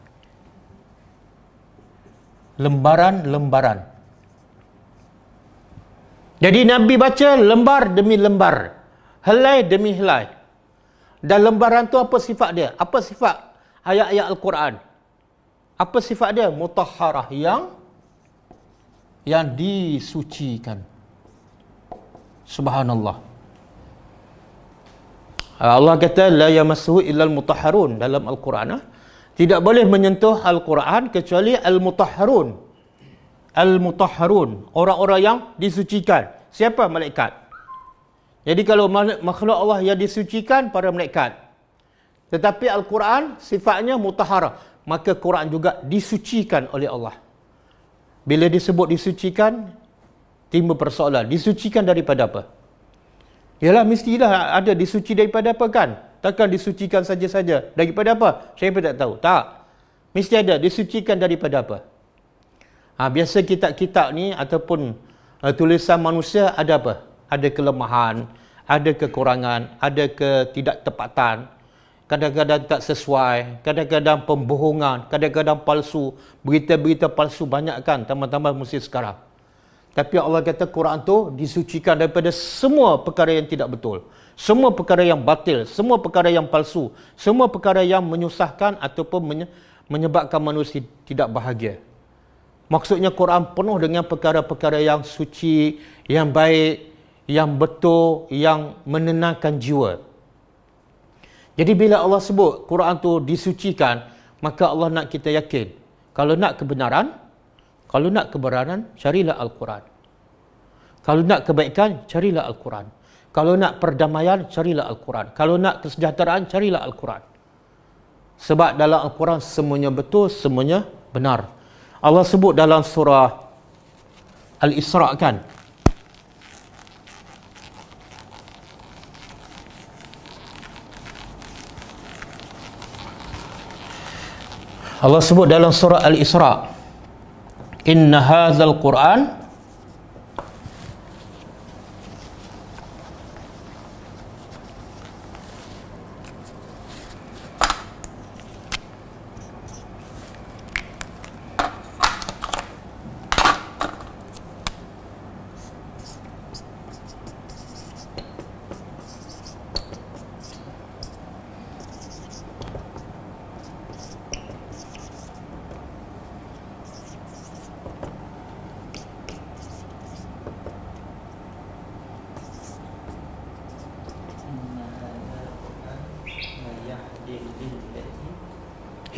Lembaran-lembaran. Jadi Nabi baca lembar demi lembar. Helai demi helai. Dan lembaran tu apa sifat dia? Apa sifat ayat-ayat Al-Quran? Apa sifat dia? Mutahharah, yang disucikan. Subhanallah. Allah kata la yamassuhu illal mutahharun dalam Al-Quran. Tidak boleh menyentuh Al-Quran kecuali al-mutahharun. Al-mutahharun, orang-orang yang disucikan. Siapa? Malaikat. Jadi kalau makhluk Allah yang disucikan, para malaikat. Tetapi Al-Quran sifatnya mutahharah, maka Quran juga disucikan oleh Allah. Bila disebut disucikan, timbul persoalan. Disucikan daripada apa? Yalah, mestilah ada disuci daripada apa kan? Takkan disucikan saja-saja. Daripada apa? Saya pun tak tahu. Tak. Mesti ada disucikan daripada apa? Biasa kitab-kitab ni ataupun tulisan manusia ada apa? Ada kelemahan, ada kekurangan, ada ketidaktepatan. Kadang-kadang tak sesuai, kadang-kadang pembohongan, kadang-kadang palsu. Berita-berita palsu banyak kan, tambah-tambah musim sekarang. Tapi Allah kata Quran tu disucikan daripada semua perkara yang tidak betul. Semua perkara yang batil, semua perkara yang palsu, semua perkara yang menyusahkan ataupun menyebabkan manusia tidak bahagia. Maksudnya Quran penuh dengan perkara-perkara yang suci, yang baik, yang betul, yang menenangkan jiwa. Jadi bila Allah sebut Quran tu disucikan, maka Allah nak kita yakin. Kalau nak kebenaran, carilah Al-Quran. Kalau nak kebaikan, carilah Al-Quran. Kalau nak perdamaian, carilah Al-Quran. Kalau nak kesejahteraan, carilah Al-Quran. Sebab dalam Al-Quran semuanya betul, semuanya benar. Allah sebut dalam surah Al-Isra' kan, Allah sebut dalam surah Al-Isra', inna hadzal Qur'an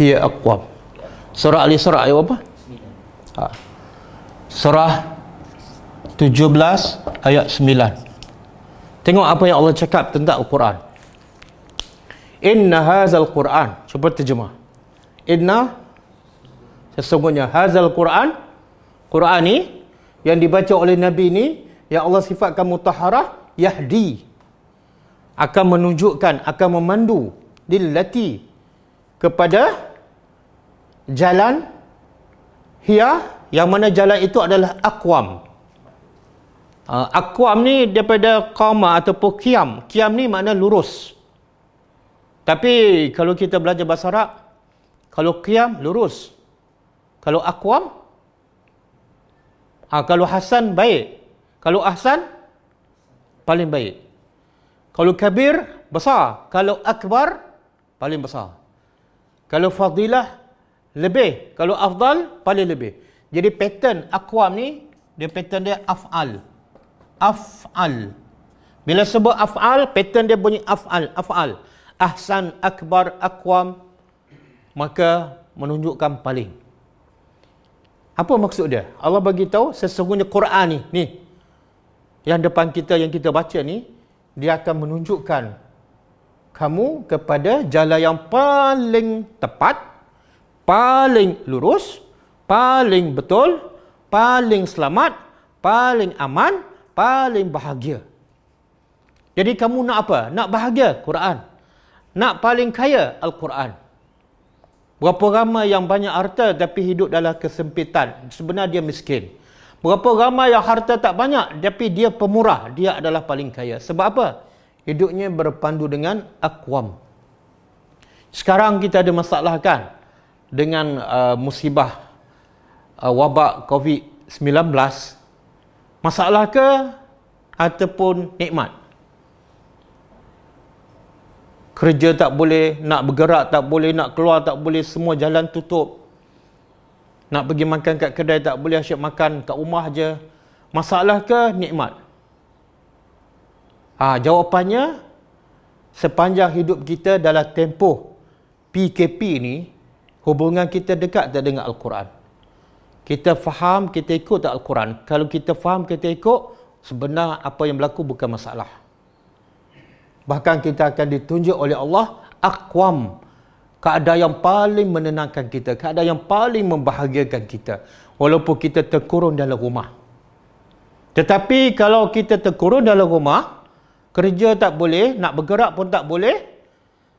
hiya aqwam. Surah Al-Isra' ayat apa? Surah 17 ayat 9. Tengok apa yang Allah cakap tentang Al-Quran. Inna hadzal Quran. Cuba terjemah. Inna, sesungguhnya, hadzal Quran, Quran ni yang dibaca oleh Nabi ni, yang Allah sifatkan mutahharah, yahdi, akan menunjukkan, akan memandu, lillati, kepada jalan, hiya, yang mana jalan itu adalah aqwam. Aqwam ni daripada qama ataupun qiyam. Qiyam ni makna lurus. Tapi kalau kita belajar bahasa Arab, kalau qiyam lurus, kalau aqwam, kalau hasan baik, kalau ahsan paling baik, kalau kabir besar, kalau akbar paling besar, kalau fadilah lebih, kalau afdal paling lebih. Jadi pattern aqwam ni, dia pattern dia af'al. Af'al. Bila sebut af'al, pattern dia bunyi af'al, af'al. Ahsan, akbar, aqwam, maka menunjukkan paling. Apa maksud dia? Allah bagi tahu sesungguhnya Quran ni yang depan kita, yang kita baca ni, dia akan menunjukkan kamu kepada jalan yang paling tepat, paling lurus, paling betul, paling selamat, paling aman, paling bahagia. Jadi kamu nak apa? Nak bahagia? Quran. Nak paling kaya? Al-Quran. Berapa ramai yang banyak harta tapi hidup dalam kesempitan? Sebenarnya dia miskin. Berapa ramai yang harta tak banyak tapi dia pemurah? Dia adalah paling kaya. Sebab apa? Hidupnya berpandu dengan aqwam. Sekarang kita ada masalah kan? Dengan musibah wabak COVID-19, masalah ke ataupun nikmat? Kerja tak boleh, nak bergerak tak boleh, nak keluar tak boleh, semua jalan tutup. Nak pergi makan kat kedai tak boleh, asyik makan kat rumah je. Masalah ke nikmat? Jawapannya, sepanjang hidup kita dalam tempoh PKP ni, hubungan kita dekat tak dengan Al-Quran? Kita faham, kita ikut tak Al-Quran? Kalau kita faham, kita ikut, sebenarnya apa yang berlaku bukan masalah. Bahkan kita akan ditunjuk oleh Allah aqwam, keadaan yang paling menenangkan kita, keadaan yang paling membahagiakan kita, walaupun kita terkurung dalam rumah. Tetapi kalau kita terkurung dalam rumah, kerja tak boleh, nak bergerak pun tak boleh,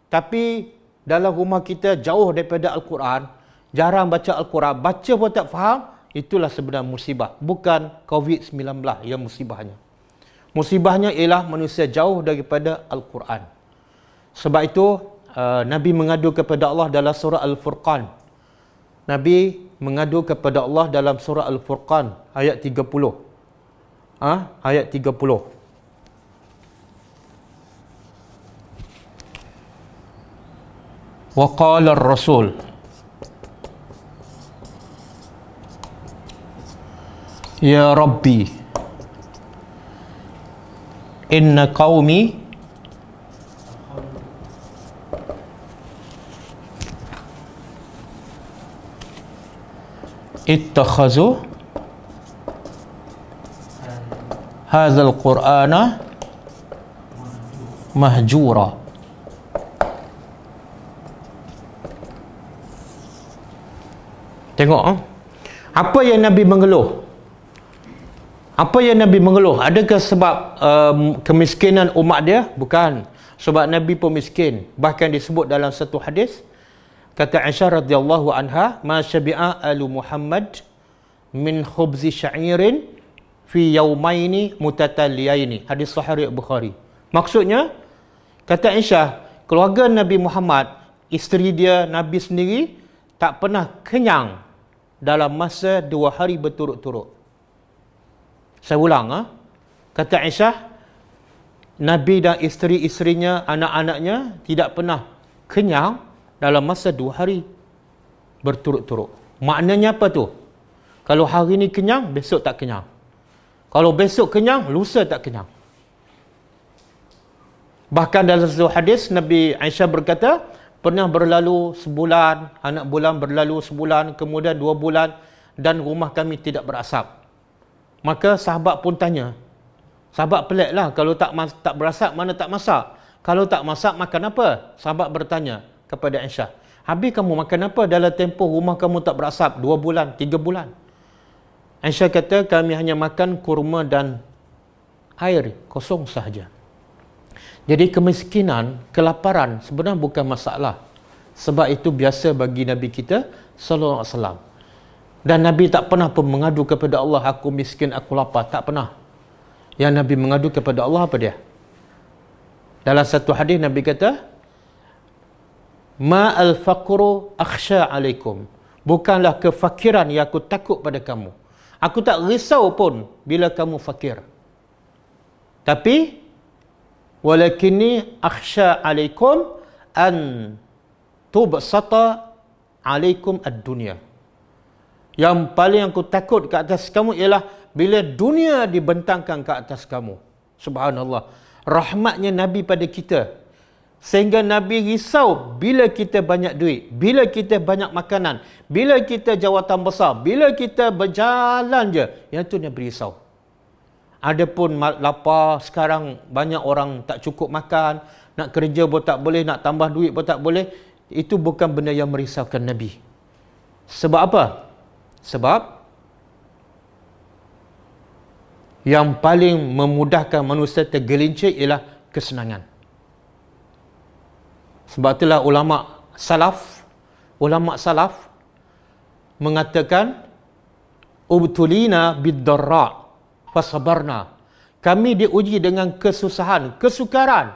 tapi dalam rumah kita jauh daripada Al-Quran, jarang baca Al-Quran, baca pun tak faham, itulah sebenarnya musibah. Bukan COVID-19 yang musibahnya. Musibahnya ialah manusia jauh daripada Al-Quran. Sebab itu, Nabi mengadu kepada Allah dalam surah Al-Furqan. Nabi mengadu kepada Allah dalam surah Al-Furqan, ayat 30. Ayat 30. Wa qala ar-rasul ya Rabbi inna qaumi ittakhazu hadzal qur'ana mahjura. Tengok, apa yang Nabi mengeluh? Apa yang Nabi mengeluh? Adakah sebab kemiskinan umat dia? Bukan. Sebab Nabi pun miskin. Bahkan disebut dalam satu hadis, kata Aisyah radhiyallahu anha, ma syabi'a alu Muhammad min khubzi sya'irin fi yaumaini mutataliyaini. Hadis sahih Bukhari. Maksudnya, kata Aisyah, keluarga Nabi Muhammad, isteri dia, Nabi sendiri, tak pernah kenyang dalam masa 2 hari berturut-turut. Saya ulang, kata Aisyah, Nabi dan isteri-isterinya, anak-anaknya tidak pernah kenyang dalam masa 2 hari berturut-turut. Maknanya apa tu? Kalau hari ni kenyang, besok tak kenyang. Kalau besok kenyang, lusa tak kenyang. Bahkan dalam satu hadis, Nabi Aisyah berkata, pernah berlalu sebulan, anak bulan berlalu sebulan, kemudian 2 bulan, dan rumah kami tidak berasap. Maka sahabat pun tanya, sahabat pelik lah, kalau tak berasap, mana tak masak? Kalau tak masak, makan apa? Sahabat bertanya kepada Aisyah, habis kamu makan apa dalam tempoh rumah kamu tak berasap 2 bulan, 3 bulan? Aisyah kata, kami hanya makan kurma dan air kosong sahaja. Jadi kemiskinan, kelaparan sebenarnya bukan masalah. Sebab itu biasa bagi Nabi kita sallallahu alaihi wasallam. Dan Nabi tak pernah pun mengadu kepada Allah, aku miskin, aku lapar. Tak pernah. Yang Nabi mengadu kepada Allah apa dia? Dalam satu hadis Nabi kata, ma al-faqru akhsha alaikum. Bukanlah kefakiran yang aku takut pada kamu. Aku tak risau pun bila kamu fakir. Tapi walakinni akhsha alaikum an tubsata alaikum ad-dunya. Yang paling aku takut ke atas kamu ialah bila dunia dibentangkan ke atas kamu. Subhanallah. Rahmatnya Nabi pada kita. Sehingga Nabi risau bila kita banyak duit, bila kita banyak makanan, bila kita jawatan besar, bila kita berjalan je. Yang tu Nabi risau. Adapun lapar, sekarang banyak orang tak cukup makan, nak kerja pun tak boleh, nak tambah duit pun tak boleh. Itu bukan benda yang merisaukan Nabi. Sebab apa? Sebab yang paling memudahkan manusia tergelincir ialah kesenangan. Sebab itulah ulama salaf mengatakan ubtulina bid-darra fasabarna. Kami diuji dengan kesusahan, kesukaran.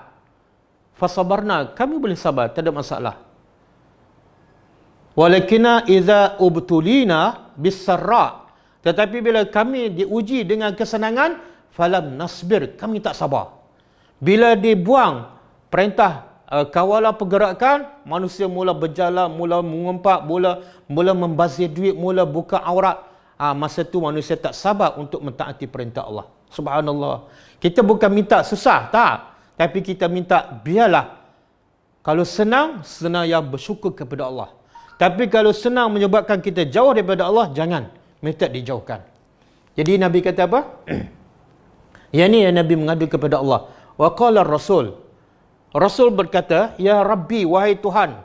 Fasabarna, kami boleh sabar, tak ada masalah. Walakinna idza ubtulina bis-sarra, tetapi bila kami diuji dengan kesenangan, falam nasbir, kami tak sabar. Bila dibuang perintah kawalan pergerakan, manusia mula berjalan, mula mengumpat, mula membazir duit, mula buka aurat. Masa tu manusia tak sabar untuk mentaati perintah Allah. Subhanallah. Kita bukan minta susah, tak. Tapi kita minta biarlah. Kalau senang, senang yang bersyukur kepada Allah. Tapi kalau senang menyebabkan kita jauh daripada Allah, jangan. Minta dijauhkan. Jadi Nabi kata apa? Yang ni yang Nabi mengadu kepada Allah. Wa qala Rasul. Rasul berkata, ya Rabbi, wahai Tuhan,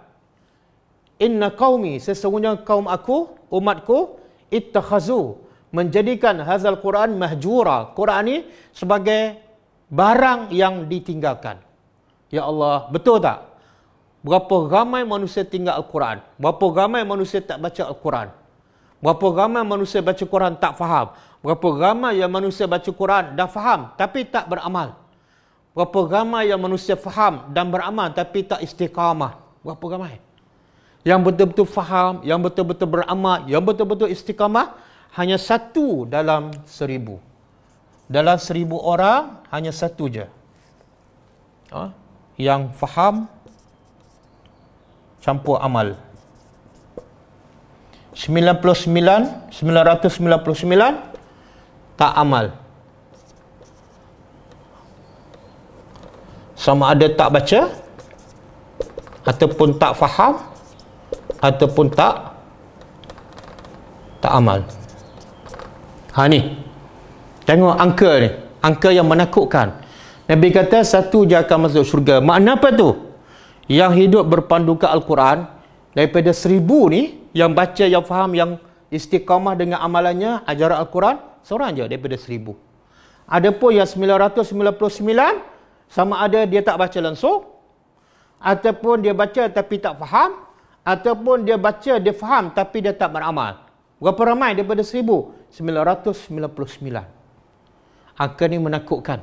inna qaumi, sesungguhnya kaum aku, umatku, ittakhazu, menjadikan hazal Quran mahjura. Quran ni sebagai barang yang ditinggalkan. Ya Allah, betul tak? Berapa ramai manusia tinggal Al-Quran? Berapa ramai manusia tak baca Al-Quran? Berapa ramai manusia baca Quran tak faham. Berapa ramai yang manusia baca Quran dah faham tapi tak beramal. Berapa ramai yang manusia faham dan beramal tapi tak istiqamah. Berapa ramai? Yang betul-betul faham, yang betul-betul beramal, yang betul-betul istiqamah, hanya satu dalam 1000. Dalam 1000 orang, hanya satu je. Yang faham, campur amal. 999 tak amal. Sama ada tak baca, ataupun tak faham, ataupun tak amal. Ni. Tengok angka ni. Angka yang menakutkan. Nabi kata satu je akan masuk syurga. Makna apa tu? Yang hidup berpandukan Al-Quran, daripada 1000 ni, yang baca, yang faham, yang istiqamah dengan amalannya, ajaran Al-Quran, seorang je daripada 1000. Adapun yang 999, sama ada dia tak baca langsung, ataupun dia baca tapi tak faham, ataupun dia baca, dia faham tapi dia tak beramal. Berapa ramai daripada 1000? 999. Angka ni menakutkan.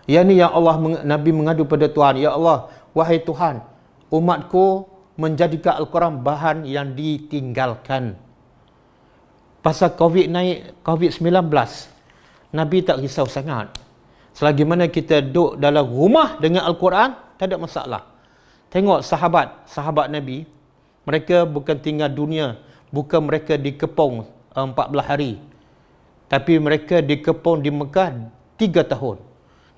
Yang ni yang Nabi mengadu pada Tuhan. Ya Allah, wahai Tuhan, umatku menjadikan Al-Quran bahan yang ditinggalkan. Pasal COVID-19, Nabi tak risau sangat. Selagi mana kita duduk dalam rumah dengan Al-Quran, tak ada masalah. Tengok sahabat Nabi, mereka bukan tinggal dunia, bukan mereka dikepung 14 hari. Tapi mereka dikepung di Mekah 3 tahun.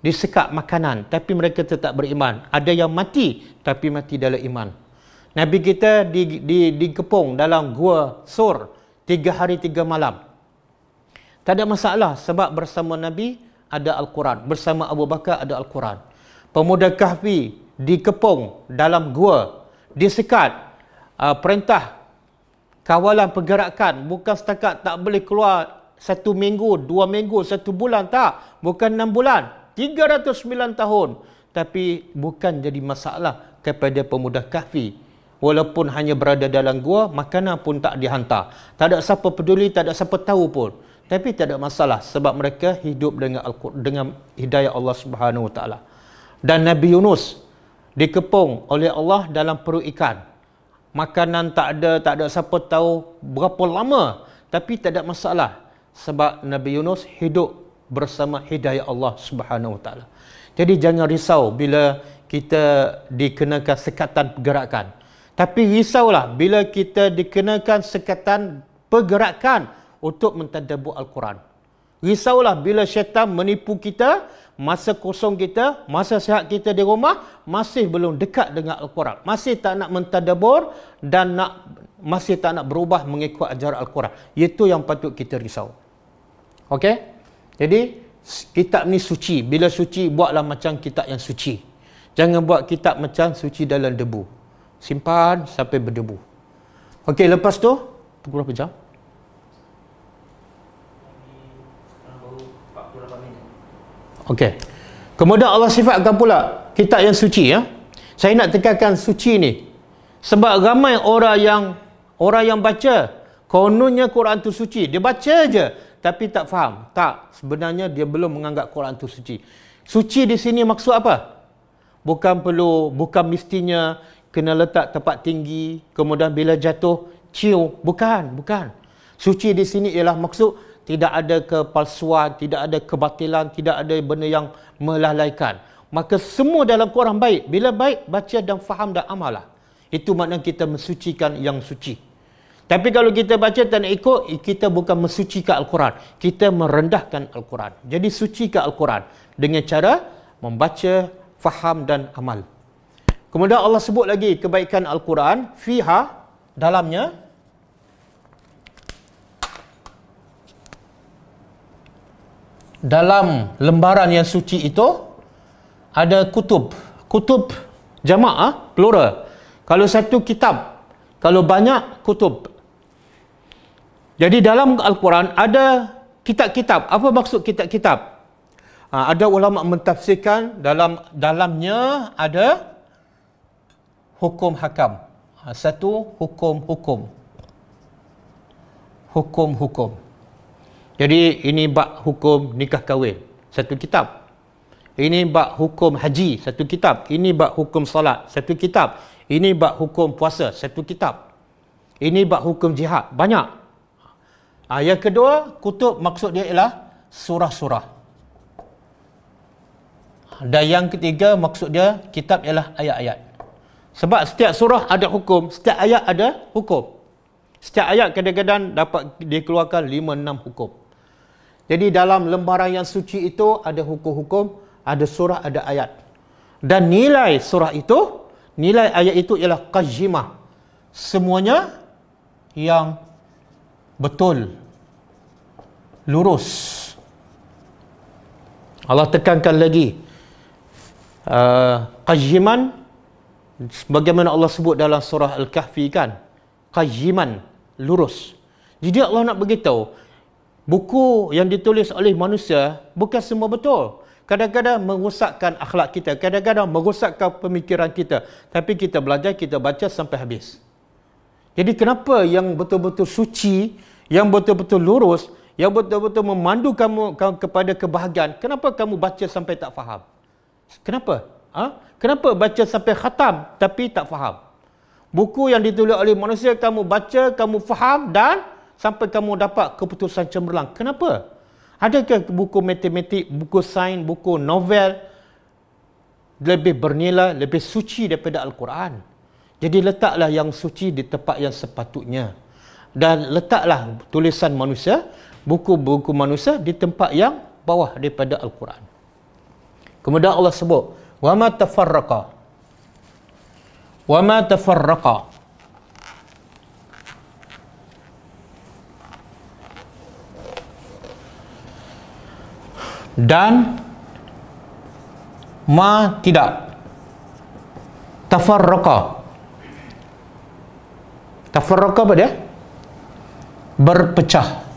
Disekat makanan, tapi mereka tetap beriman. Ada yang mati, tapi mati dalam iman. Nabi kita dikepung dalam gua Sur 3 hari 3 malam. Tak ada masalah sebab bersama Nabi ada Al-Quran. Bersama Abu Bakar ada Al-Quran. Pemuda Kahfi dikepung dalam gua, disekat, perintah kawalan pergerakan, bukan setakat tak boleh keluar 1 minggu, 2 minggu, 1 bulan, tak, bukan 6 bulan, 309 tahun, tapi bukan jadi masalah kepada pemuda Kahfi. Walaupun hanya berada dalam gua, makanan pun tak dihantar, tak ada siapa peduli, tak ada siapa tahu pun, tapi tak ada masalah sebab mereka hidup dengan hidayah Allah Subhanahu Wa Taala. Dan Nabi Yunus dikepung oleh Allah dalam perut ikan. Makanan tak ada siapa tahu berapa lama, tapi tak ada masalah sebab Nabi Yunus hidup bersama hidayah Allah Subhanahu Wa Taala. Jadi jangan risau bila kita dikenakan sekatan pergerakan. Tapi risaulah bila kita dikenakan sekatan pergerakan untuk mentadabbur Al-Quran. Risaulah bila syaitan menipu kita, masa kosong kita, masa sihat kita di rumah, masih belum dekat dengan Al-Quran. Masih tak nak mentadabbur dan masih tak nak berubah mengikut ajaran Al-Quran. Itu yang patut kita risau. Okey? Jadi, kitab ni suci. Bila suci, buatlah macam kitab yang suci. Jangan buat kitab macam suci dalam debu. Simpan sampai berdebu. Okey, lepas tu, pukul berapa jam? Okey. Kemudian Allah sifatkan pula kitab yang suci, ya. Saya nak tekankan suci ni. Sebab ramai orang yang baca, kononnya Quran tu suci. Dia baca je tapi tak faham. Tak, sebenarnya dia belum menganggap Quran tu suci. Suci di sini maksud apa? Bukan mestinya kena letak tempat tinggi, kemudian bila jatuh cium. Bukan. Suci di sini ialah maksud tidak ada kepalsuan, tidak ada kebatilan, tidak ada benda yang melalaikan. Maka semua dalam Quran baik. Bila baik, baca dan faham dan amal lah. Itu makna kita mensucikan yang suci. Tapi kalau kita baca tak nak ikut, kita bukan mensucikan Al-Quran. Kita merendahkan Al-Quran. Jadi sucikan Al-Quran dengan cara membaca, faham dan amal. Kemudian Allah sebut lagi kebaikan Al-Quran, fiha, dalamnya, dalam lembaran yang suci itu ada kutub. Kutub jamak, plural. Kalau satu kitab, kalau banyak kutub. Jadi dalam Al-Quran ada kitab-kitab. Apa maksud kitab-kitab? Ada ulama mentafsirkan dalamnya ada hukum hakam. Satu hukum-hukum. hukum-hukum. Jadi ini bab hukum nikah kahwin, satu kitab. Ini bab hukum haji, satu kitab. Ini bab hukum salat, satu kitab. Ini bab hukum puasa, satu kitab. Ini bab hukum jihad, banyak. Yang kedua, kutub maksud dia ialah surah-surah. Dan yang ketiga, maksud dia kitab ialah ayat-ayat. Sebab setiap surah ada hukum, setiap ayat ada hukum. Setiap ayat kadang-kadang dapat dikeluarkan 5-6 hukum. Jadi dalam lembaran yang suci itu ada hukum-hukum, ada surah, ada ayat. Dan nilai surah itu, nilai ayat itu ialah qajimah. Semuanya yang betul, lurus. Allah tekankan lagi, qajiman, bagaimana Allah sebut dalam surah Al-Kahfi kan, qajiman, lurus. Jadi Allah nak beritahu, buku yang ditulis oleh manusia bukan semua betul. Kadang-kadang merosakkan akhlak kita, kadang-kadang merosakkan pemikiran kita. Tapi kita belajar, kita baca sampai habis. Jadi kenapa yang betul-betul suci, yang betul-betul lurus, yang betul-betul memandu kamu kepada kebahagiaan, kenapa kamu baca sampai tak faham? Kenapa? Kenapa baca sampai khatam tapi tak faham? Buku yang ditulis oleh manusia kamu baca, kamu faham dan sampai kamu dapat keputusan cemerlang. Kenapa? Adakah buku matematik, buku sains, buku novel lebih bernilai, lebih suci daripada Al-Quran? Jadi letaklah yang suci di tempat yang sepatutnya. Dan letaklah tulisan manusia, buku-buku manusia di tempat yang bawah daripada Al-Quran. Kemudian Allah sebut, وَمَا تَفَرَّقَ وَمَا تَفَرَّقَ. Dan ma tidak. Tafarraqa. Tafarraqa apa dia? Berpecah.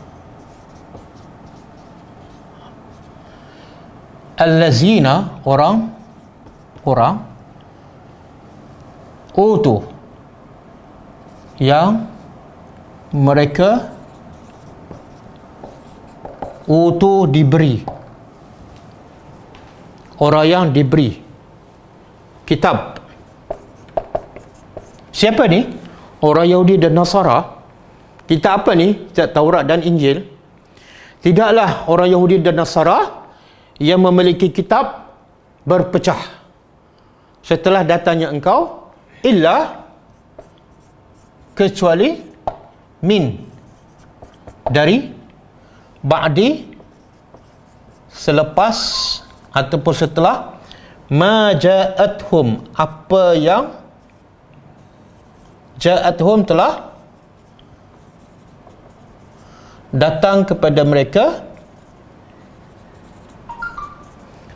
Allazina, orang utu, yang mereka utu diberi. Orang yang diberi kitab. Siapa ni? Orang Yahudi dan Nasara. Kitab apa ni? Kitab Taurat dan Injil. Tidaklah orang Yahudi dan Nasara yang memiliki kitab berpecah setelah datangnya engkau, illa, kecuali, min, dari, ba'di, selepas ataupun setelah, ma ja'athum, apa yang ja'athum telah datang kepada mereka,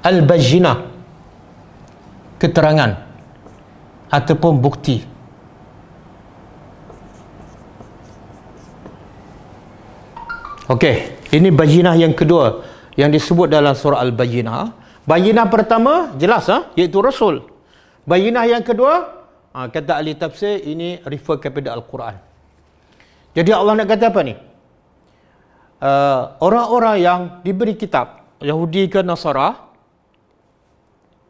al-bayyinah, keterangan ataupun bukti. Okey, ini bayyinah yang kedua yang disebut dalam surah Al-Bayyinah. Bayyinah pertama jelas iaitu Rasul. Bayyinah yang kedua, kata ahli tafsir, ini refer kepada Al-Quran. Jadi Allah nak kata apa ni? Orang-orang yang diberi kitab, Yahudi ke Nasara,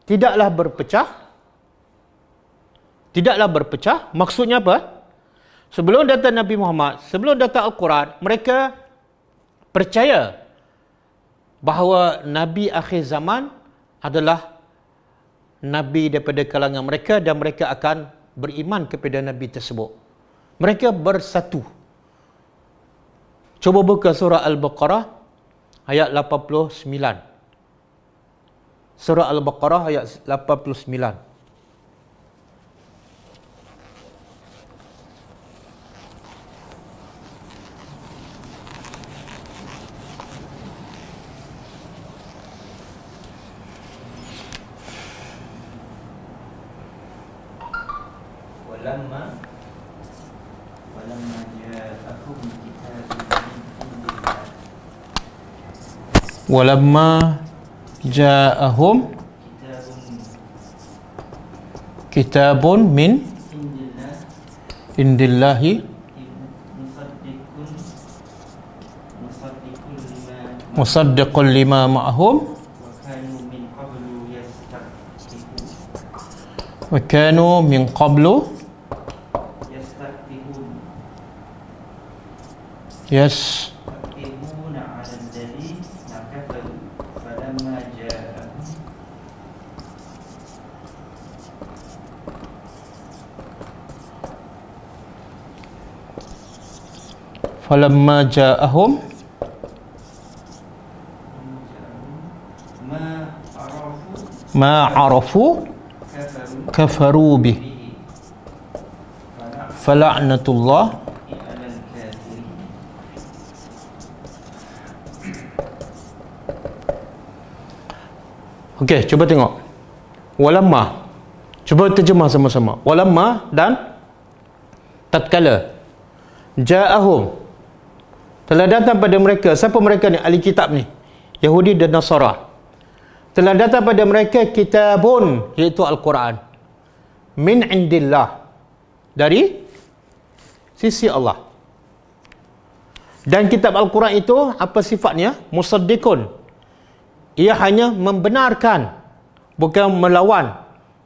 tidaklah berpecah. Maksudnya apa? Sebelum datang Nabi Muhammad, sebelum datang Al-Quran, mereka percaya bahawa Nabi akhir zaman adalah Nabi daripada kalangan mereka dan mereka akan beriman kepada Nabi tersebut. Mereka bersatu. Cuba buka surah Al-Baqarah ayat 89. Surah Al-Baqarah ayat 89. Walamma ja'ahum kitabun min indillahi musaddiqun lima ma'hum wa kanu min qablu يستفتحون على الذين كفروا فلما جاءهم ما عرفوا كفروا به فلعنة الله على الكافرين. Okey, cuba tengok. Walamma. Cuba terjemah sama-sama. Walamma dan tatkala ja'ahum, telah datang pada mereka. Siapa mereka ni? Ahli kitab ni, Yahudi dan Nasara. Telah datang pada mereka kitabun, iaitu Al-Quran, min indillah, dari sisi Allah. Dan kitab Al-Quran itu apa sifatnya? Musaddiqun. Ia hanya membenarkan, bukan melawan,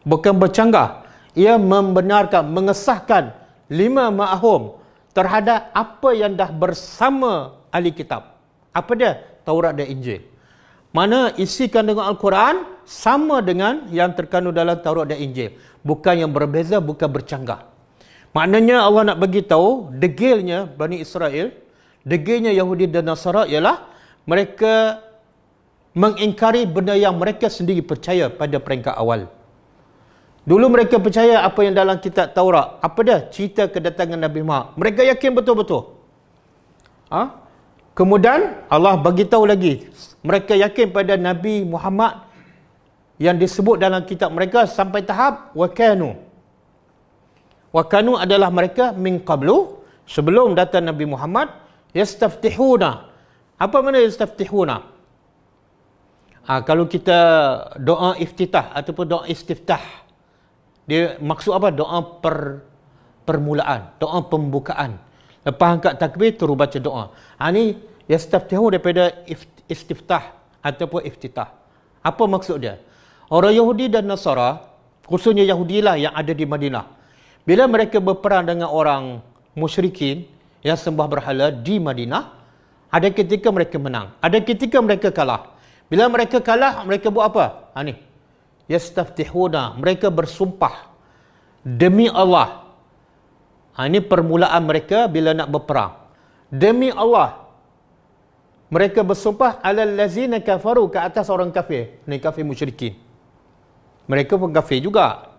bukan bercanggah. Ia membenarkan, mengesahkan lima ma'hum, terhadap apa yang dah bersama ahli kitab. Apa dia? Taurat dan Injil. Mana isi kandungan Al-Quran sama dengan yang terkandung dalam Taurat dan Injil. Bukan yang berbeza, bukan bercanggah. Maknanya Allah nak bagi tahu degilnya Bani Israel, degilnya Yahudi dan Nasara ialah mereka mengingkari benda yang mereka sendiri percaya pada peringkat awal. Dulu mereka percaya apa yang dalam kitab Taurat. Apa dia? Cerita kedatangan Nabi Muhammad. Mereka yakin betul-betul. Kemudian Allah bagi tahu lagi, mereka yakin pada Nabi Muhammad yang disebut dalam kitab mereka sampai tahap wakanu. Wakanu adalah mereka min qablu, sebelum datang Nabi Muhammad, yastaftihuna. Apa makna yastaftihuna? Kalau kita doa iftitah ataupun doa istiftah, dia maksud apa? Doa permulaan, doa pembukaan. Lepas angkat takbir terus baca doa. Ini yastaftihu daripada istiftah ataupun iftitah. Apa maksud dia? Orang Yahudi dan Nasara, khususnya Yahudi lah yang ada di Madinah, bila mereka berperang dengan orang musyrikin yang sembah berhala di Madinah, ada ketika mereka menang, ada ketika mereka kalah. Bila mereka kalah, mereka buat apa? Ni yastaftihuna, mereka bersumpah demi Allah. Ini permulaan mereka bila nak berperang. Demi Allah, mereka bersumpah alal lazina kafaru, ke atas orang kafir. Ni kafir musyrikin. Mereka pun kafir juga,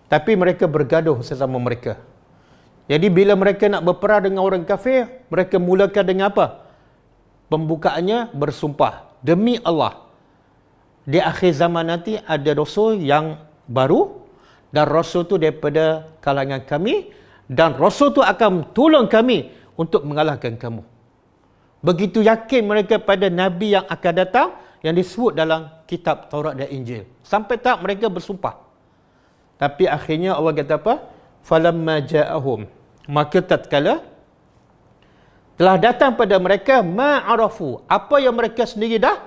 tapi mereka bergaduh sesama mereka. Jadi bila mereka nak berperang dengan orang kafir, mereka mulakan dengan apa? Pembukaannya bersumpah demi Allah, di akhir zaman nanti ada rasul yang baru, dan rasul tu daripada kalangan kami, dan rasul tu akan tolong kami untuk mengalahkan kamu. Begitu yakin mereka pada Nabi yang akan datang, yang disebut dalam kitab Taurat dan Injil. Sampai tak mereka bersumpah. Tapi akhirnya Allah kata apa? Falamma ja'ahum, maka tatkala telah datang pada mereka ma'arafu, apa yang mereka sendiri dah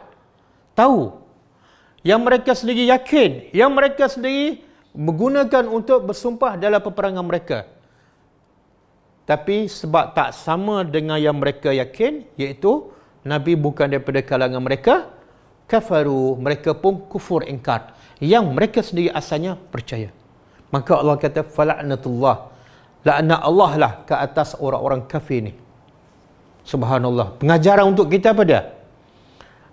tahu, yang mereka sendiri yakin, yang mereka sendiri menggunakan untuk bersumpah dalam peperangan mereka. Tapi sebab tak sama dengan yang mereka yakin, iaitu Nabi bukan daripada kalangan mereka, kafaru, mereka pun kufur ingkar, yang mereka sendiri asalnya percaya. Maka Allah kata fala'natullah, laknat Allah lah ke atas orang-orang kafir ni. Subhanallah. Pengajaran untuk kita apa dia?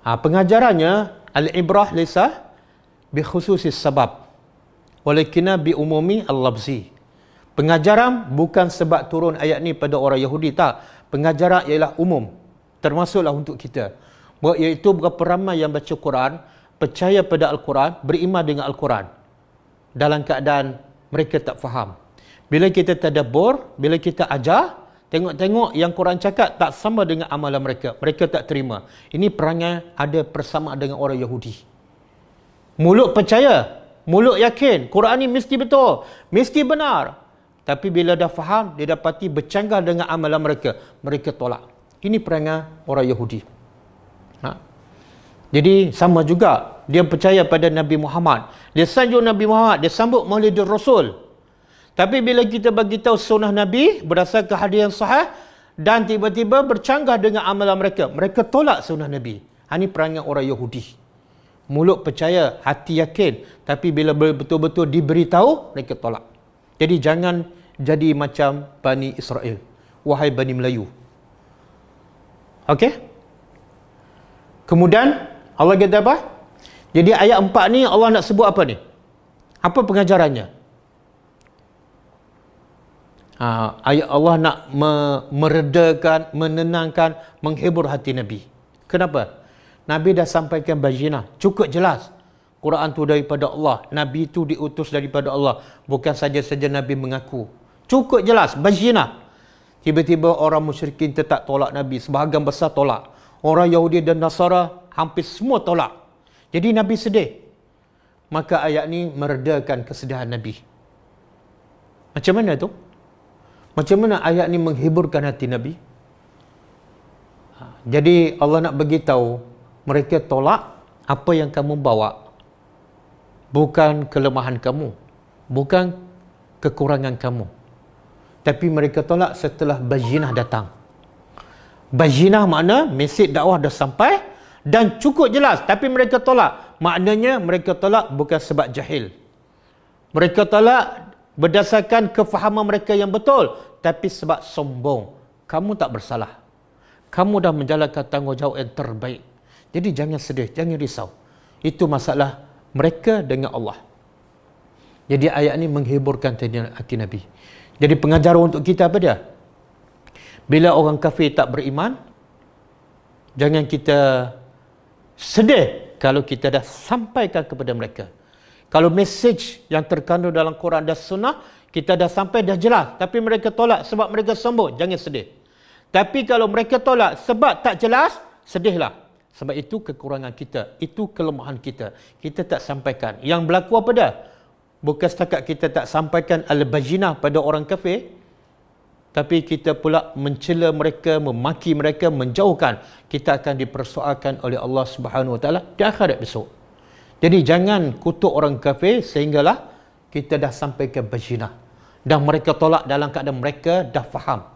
Pengajarannya al-ibrah laysa bi khususis sabab, walakinna bi umumi al-lafzi. Pengajaran bukan sebab turun ayat ni pada orang Yahudi, tak. Pengajaran ialah umum, termasuklah untuk kita. Iaitu berapa ramai yang baca Quran, percaya pada Al-Quran, beriman dengan Al-Quran, dalam keadaan mereka tak faham. Bila kita tadabbur, bila kita ajar, tengok-tengok yang Quran cakap tak sama dengan amalan mereka, mereka tak terima. Ini perangai ada persamaan dengan orang Yahudi. Mulut percaya, mulut yakin, Quran ni mesti betul, mesti benar. Tapi bila dah faham, dia dapati bercanggah dengan amalan mereka, mereka tolak. Ini perangai orang Yahudi. Jadi sama juga, dia percaya pada Nabi Muhammad. Dia sanjung Nabi Muhammad, dia sambut Maulidur Rasul. Tapi bila kita bagi tahu sunnah Nabi berdasarkan hadis yang sahih dan tiba-tiba bercanggah dengan amalan mereka, mereka tolak sunnah Nabi. Ini perangai orang Yahudi. Mulut percaya, hati yakin, tapi bila betul-betul diberitahu, mereka tolak. Jadi jangan jadi macam Bani Israel, wahai Bani Melayu. Okey? Kemudian Allah kata apa? Jadi ayat 4 ni Allah nak sebut apa ni? Apa pengajarannya? Ayat Allah nak meredakan, menenangkan, menghibur hati Nabi. Kenapa? Nabi dah sampaikan bayyinah, cukup jelas. Quran tu daripada Allah, Nabi tu diutus daripada Allah. Bukan saja-saja Nabi mengaku. Cukup jelas, bayyinah. Tiba-tiba orang musyrikin tetap tolak Nabi, sebahagian besar tolak. Orang Yahudi dan Nasara hampir semua tolak. Jadi Nabi sedih. Maka ayat ni meredakan kesedihan Nabi. Macam mana tu? Macam mana ayat ni menghiburkan hati Nabi? Jadi Allah nak beritahu, mereka tolak apa yang kamu bawa. Bukan kelemahan kamu. Bukan kekurangan kamu. Tapi mereka tolak setelah bayyinah datang. Bayyinah makna mesej dakwah dah sampai dan cukup jelas, tapi mereka tolak. Maknanya mereka tolak bukan sebab jahil. Mereka tolak berdasarkan kefahaman mereka yang betul, tapi sebab sombong. Kamu tak bersalah. Kamu dah menjalankan tanggungjawab yang terbaik. Jadi jangan sedih, jangan risau. Itu masalah mereka dengan Allah. Jadi ayat ini menghiburkan hati Nabi. Jadi pengajaran untuk kita apa dia? Bila orang kafir tak beriman, jangan kita sedih kalau kita dah sampaikan kepada mereka. Kalau mesej yang terkandung dalam Quran dan Sunnah, kita dah sampai, dah jelas. Tapi mereka tolak sebab mereka sombong, jangan sedih. Tapi kalau mereka tolak sebab tak jelas, sedihlah. Sebab itu kekurangan kita, itu kelemahan kita. Kita tak sampaikan. Yang berlaku apa dah? Bukan setakat kita tak sampaikan al-bayyinah pada orang kafir, tapi kita pula mencela mereka, memaki mereka, menjauhkan. Kita akan dipersoalkan oleh Allah Subhanahu Wa Taala di akhirat besok. Jadi jangan kutuk orang kafir sehinggalah kita dah sampaikan bayyinah. Dan mereka tolak dalam keadaan mereka dah faham.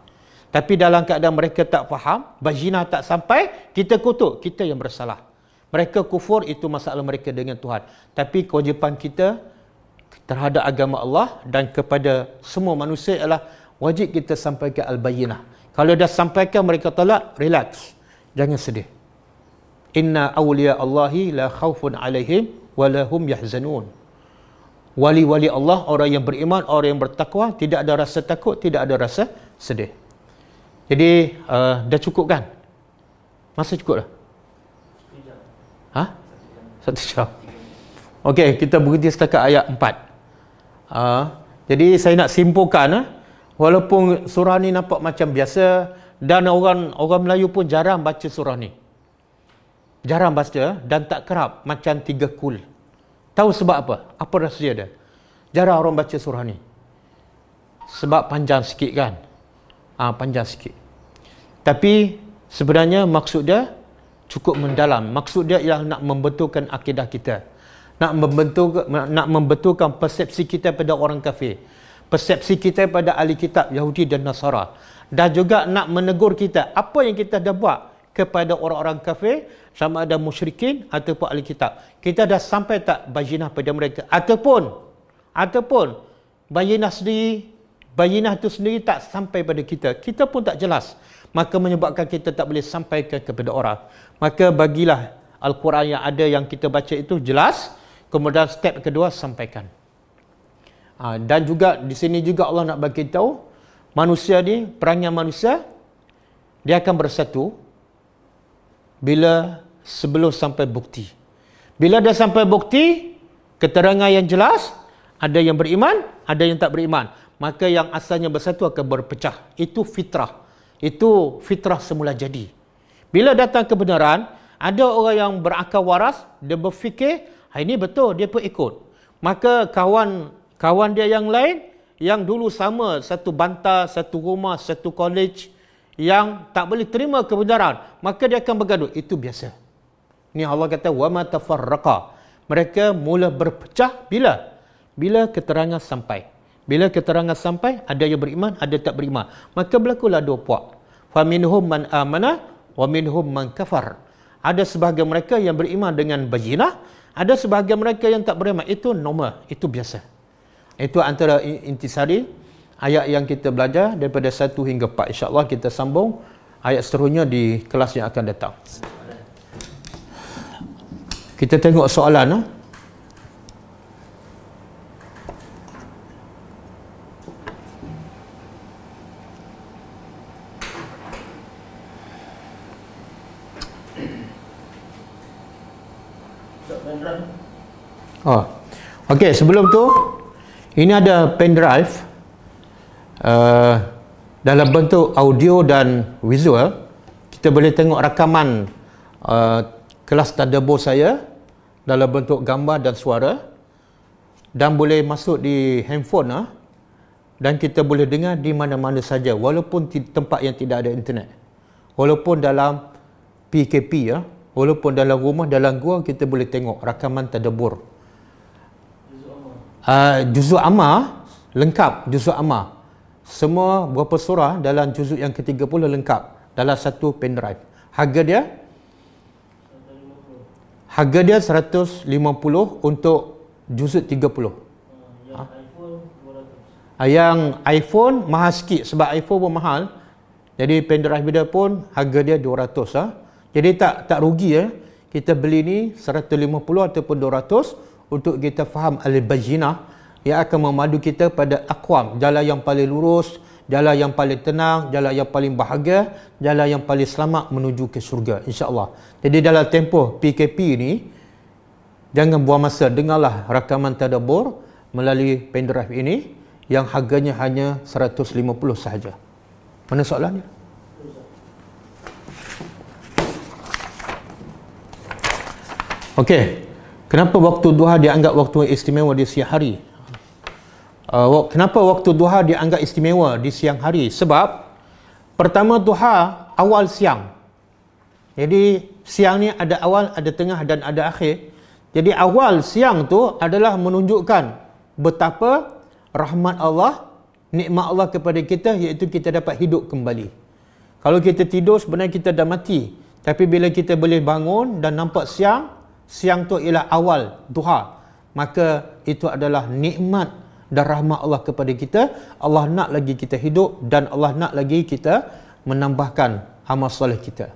Tapi dalam keadaan mereka tak faham, bayyinah tak sampai, kita kutuk, kita yang bersalah. Mereka kufur, itu masalah mereka dengan Tuhan. Tapi kewajipan kita terhadap agama Allah dan kepada semua manusia ialah wajib kita sampaikan al-bayyinah. Kalau dah sampaikan mereka tolak, relax. Jangan sedih. Inna awliya Allahi la khawfun alaihim wa lahum yahzanun. Wali-wali Allah, orang yang beriman, orang yang bertakwa, tidak ada rasa takut, tidak ada rasa sedih. Jadi dah cukup kan? Masa cukup dah? 1 jam. Okey, kita berhenti setakat ayat 4. Jadi saya nak simpulkan, walaupun surah ni nampak macam biasa dan orang Melayu pun jarang baca surah ni. Jarang baca dan tak kerap macam 3 kul. Tahu sebab apa? Apa rahsia dia? Jarang orang baca surah ni. Sebab panjang sikit kan? Panjang sikit. Tapi sebenarnya maksud dia cukup mendalam. Maksud dia ialah nak membetulkan akidah kita. Nak membetulkan persepsi kita pada orang kafir. Persepsi kita pada ahli kitab Yahudi dan Nasara. Dan juga nak menegur kita apa yang kita dah buat kepada orang-orang kafir, sama ada musyrikin ataupun ahli kitab. Kita dah sampai tak bayyinah pada mereka? Ataupun bayyinah itu sendiri tak sampai pada kita. Kita pun tak jelas. Maka menyebabkan kita tak boleh sampaikan kepada orang. Maka bagilah Al-Quran yang ada yang kita baca itu jelas. Kemudian step kedua, sampaikan. Dan juga di sini juga Allah nak bagi tahu manusia ni, perangai manusia, dia akan bersatu sebelum sampai bukti. Bila dah sampai bukti, keterangan yang jelas, ada yang beriman, ada yang tak beriman. Maka yang asalnya bersatu akan berpecah. Itu fitrah. Itu fitrah semula jadi. Bila datang kebenaran, ada orang yang berakal waras, dia berfikir, ini betul, dia pun ikut. Maka kawan dia yang lain, yang dulu sama, satu bantar, satu rumah, satu college, yang tak boleh terima kebenaran, maka dia akan bergaduh. Itu biasa. Ni Allah kata wa ma tafarraqa. Mereka mula berpecah bila keterangan sampai. Bila keterangan sampai, ada yang beriman, ada tak beriman. Maka berlakulah dua puak. Fa minhum man amana wa minhum man kafar. Ada sebahagian mereka yang beriman dengan bayyinah, ada sebahagian mereka yang tak beriman. Itu normal, itu biasa. Itu antara intisari ayat yang kita belajar daripada 1 hingga 4. InsyaAllah kita sambung ayat seterusnya di kelas yang akan datang. Kita tengok soalan. Okey, sebelum tu ini ada pendrive dalam bentuk audio dan visual. Kita boleh tengok rakaman kelas tadabbur saya dalam bentuk gambar dan suara, dan boleh masuk di handphone dan kita boleh dengar di mana-mana saja, walaupun di tempat yang tidak ada internet, walaupun dalam PKP walaupun dalam rumah, dalam gua, kita boleh tengok rakaman tadabbur. Juzuk Amma lengkap, juzuk Amma semua berapa surah dalam juzuk yang ke-30 lengkap dalam satu pendrive. Harga dia 150 untuk juzuk 30. Yang iPhone mahal sikit sebab iPhone pun mahal. Jadi pendrive dia pun harga dia 200 Jadi tak rugi kita beli ni 150 ataupun 200 untuk kita faham al-bayyinah yang akan memadu kita pada aqwam, jalan yang paling lurus, jalan yang paling tenang, jalan yang paling bahagia, jalan yang paling selamat menuju ke syurga, insya-Allah. Jadi dalam tempoh PKP ni jangan buang masa, dengarlah rakaman tadabbur melalui pendrive ini yang harganya hanya 150 sahaja. Mana soalannya? Okey. Kenapa waktu duha dianggap waktu istimewa di siang hari? Kenapa waktu duha dianggap istimewa di siang hari? Sebab pertama, duha awal siang. Jadi siang ni ada awal, ada tengah dan ada akhir. Jadi awal siang tu adalah menunjukkan betapa rahmat Allah, nikmat Allah kepada kita, iaitu kita dapat hidup kembali. Kalau kita tidur sebenarnya kita dah mati. Tapi bila kita boleh bangun dan nampak siang tu ialah awal duha, maka itu adalah nikmat dan rahmat Allah kepada kita. Allah nak lagi kita hidup dan Allah nak lagi kita menambahkan amal soleh kita.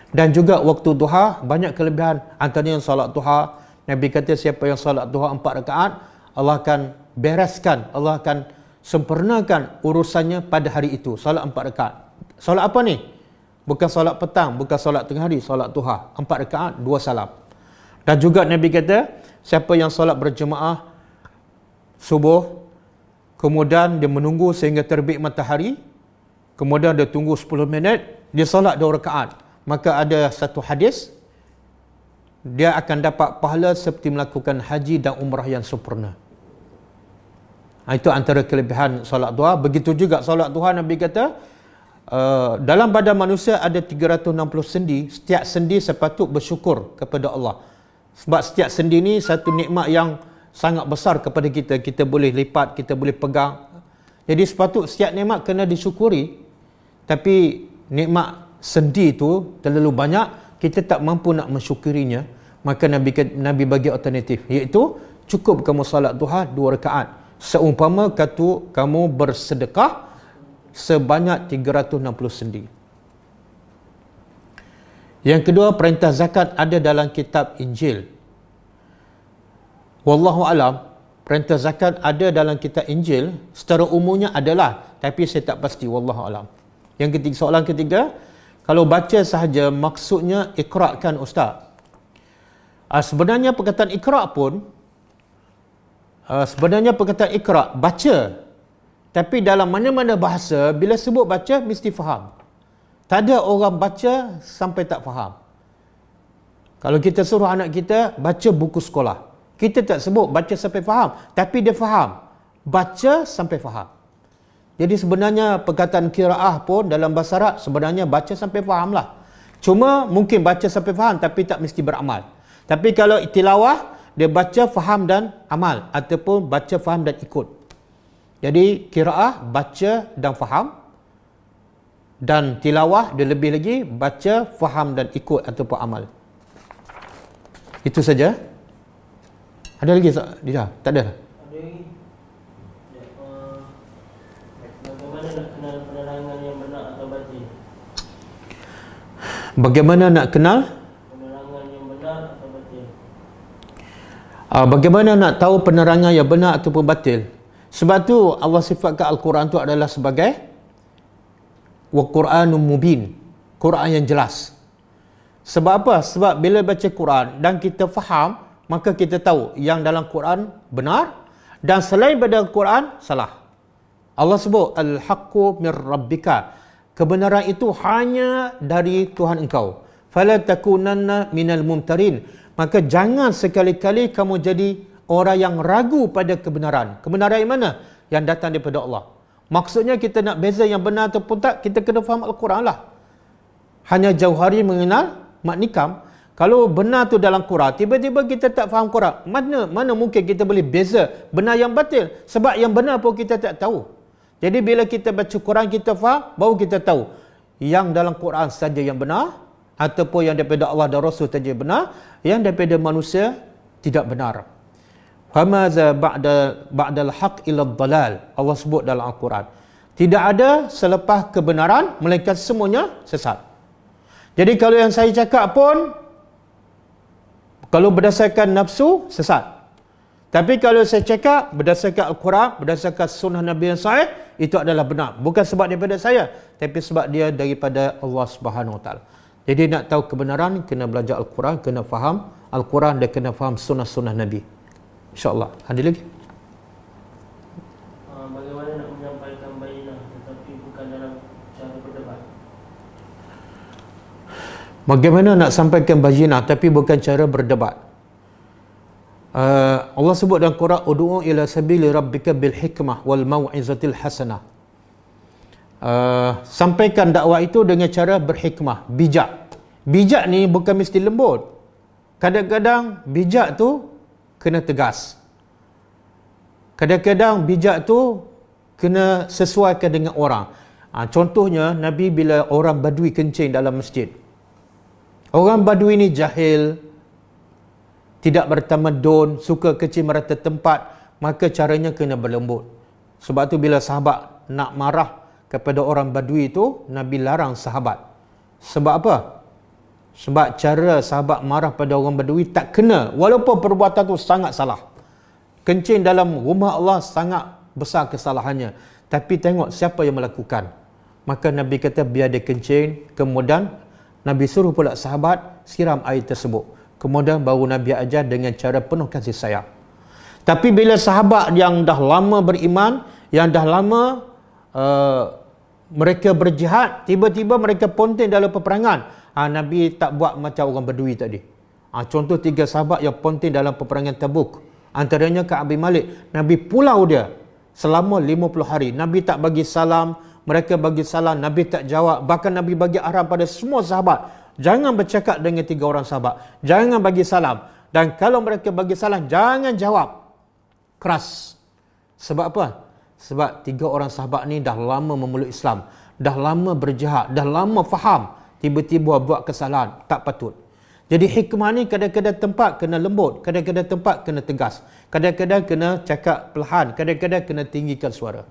Dan juga waktu duha banyak kelebihan, antaranya solat duha. Nabi kata siapa yang solat duha 4 rakaat, Allah akan bereskan, Allah akan sempurnakan urusannya pada hari itu. Solat 4 rakaat. Solat apa ni? Bukan solat petang, bukan solat tengah hari, solat duha 4 rakaat 2 salam. Dan juga Nabi kata, siapa yang solat berjemaah subuh, kemudian dia menunggu sehingga terbit matahari, kemudian dia tunggu 10 minit, dia solat 2 rakaat, maka ada satu hadis, dia akan dapat pahala seperti melakukan haji dan umrah yang sempurna. Itu antara kelebihan solat duha. Begitu juga solat duha, Nabi kata, dalam badan manusia ada 360 sendi. Setiap sendi sepatut bersyukur kepada Allah. Sebab setiap sendi ni satu nikmat yang sangat besar kepada kita. Kita boleh lipat, kita boleh pegang. Jadi sepatut setiap nikmat kena disyukuri. Tapi nikmat sendi itu terlalu banyak, kita tak mampu nak mensyukurinya. Maka Nabi bagi alternatif, iaitu cukup kamu salat duha 2 rakaat. Seumpama kamu bersedekah sebanyak 360 sendi. Yang kedua, perintah zakat ada dalam kitab Injil. Wallahu alam, perintah zakat ada dalam kitab Injil, secara umumnya adalah, tapi saya tak pasti, wallahu alam. Yang ketiga, soalan ketiga, kalau baca sahaja maksudnya iqra' kan ustaz? Sebenarnya perkataan iqra' pun baca. Tapi dalam mana-mana bahasa, bila sebut baca mesti faham. Tak ada orang baca sampai tak faham. Kalau kita suruh anak kita baca buku sekolah, kita tak sebut baca sampai faham, tapi dia faham. Baca sampai faham. Jadi sebenarnya perkataan qiraah pun dalam bahasa Arab sebenarnya baca sampai faham lah. Cuma mungkin baca sampai faham tapi tak mesti beramal. Tapi kalau tilawah, dia baca faham dan amal, ataupun baca faham dan ikut. Jadi qiraah baca dan faham, dan tilawah dia lebih lagi baca faham dan ikut ataupun amal. Itu saja. Ada lagi tak? Dia tak ada. Ada lagi. Bagaimana nak kenal penerangan yang benar atau batil? Bagaimana nak kenal Penerangan yang benar atau batil? bagaimana nak tahu penerangan yang benar ataupun batil? Sebab tu Allah sifatkan Al-Quran tu adalah sebagai wa Qur'anun mubin, Quran yang jelas. Sebab apa? Sebab bila baca Quran dan kita faham, maka kita tahu yang dalam Quran benar dan selain daripada Quran salah. Allah sebut al-haqqu mir rabbika, kebenaran itu hanya dari Tuhan engkau. Fala takunanna minal mumtarin, maka jangan sekali-kali kamu jadi orang yang ragu pada kebenaran. Kebenaran yang mana? Yang datang daripada Allah. Maksudnya kita nak beza yang benar ataupun tak, kita kena faham Al-Quran lah. Hanya Jauhari mengenal Mak Nikam. Kalau benar tu dalam Quran, tiba-tiba kita tak faham Quran, mana mungkin kita boleh beza benar yang batil? Sebab yang benar pun kita tak tahu. Jadi bila kita baca Quran, kita faham, baru kita tahu yang dalam Quran saja yang benar, ataupun yang daripada Allah dan Rasul saja benar, yang daripada manusia tidak benar. Famaza ba'dal haq illa dhalal. Allah sebut dalam Al-Quran, tidak ada selepas kebenaran melainkan semuanya sesat. Jadi kalau yang saya cakap pun, kalau berdasarkan nafsu, sesat. Tapi kalau saya cakap berdasarkan Al-Quran, berdasarkan sunnah Nabi yang sahih, itu adalah benar. Bukan sebab daripada saya, tapi sebab dia daripada Allah Subhanahu Wa Taala. Jadi nak tahu kebenaran, kena belajar Al-Quran, kena faham Al-Quran dan kena faham sunnah-sunnah Nabi. InsyaAllah. Ada lagi? Bagaimana nak menyampaikan bayinah tetapi bukan dalam cara berdebat? Bagaimana nak sampaikan bayinah tapi bukan cara berdebat? Allah sebut dalam Quran, ud'u ila sabili rabbika bil hikmah wal mau'izatil hasanah. Sampaikan dakwah itu dengan cara berhikmah, bijak. Bijak ni bukan mesti lembut. Kadang-kadang bijak tu kena tegas. Kadang-kadang bijak tu kena sesuaikan dengan orang. Contohnya, Nabi bila orang Badui kencing dalam masjid. Orang Badui ni jahil, tidak bertamadun, suka kecil merata tempat, maka caranya kena berlembut. Sebab tu bila sahabat nak marah kepada orang Badui itu, Nabi larang sahabat. Sebab apa? Sebab cara sahabat marah pada orang Badui tak kena, walaupun perbuatan tu sangat salah. Kencing dalam rumah Allah sangat besar kesalahannya, tapi tengok siapa yang melakukan. Maka Nabi kata biar dia kencing, kemudian Nabi suruh pula sahabat siram air tersebut. Kemudian baru Nabi ajar dengan cara penuh kasih sayang. Tapi bila sahabat yang dah lama beriman, yang dah lama mereka berjihad, tiba-tiba mereka ponting dalam peperangan, Nabi tak buat macam orang Badui tadi. Contoh 3 sahabat yang ponting dalam peperangan Tabuk, antaranya Ka'ab bin Malik. Nabi pulau dia selama 50 hari. Nabi tak bagi salam, mereka bagi salam, Nabi tak jawab. Bahkan Nabi bagi arahan pada semua sahabat, jangan bercakap dengan 3 orang sahabat, jangan bagi salam, dan kalau mereka bagi salam, jangan jawab keras. Sebab apa? Sebab 3 orang sahabat ni dah lama memeluk Islam, dah lama berjihad, dah lama faham, tiba-tiba buat kesalahan, tak patut. Jadi hikmah ni kadang-kadang tempat kena lembut, kadang-kadang tempat kena tegas, kadang-kadang kena cakap perlahan, kadang-kadang kena tinggikan suara.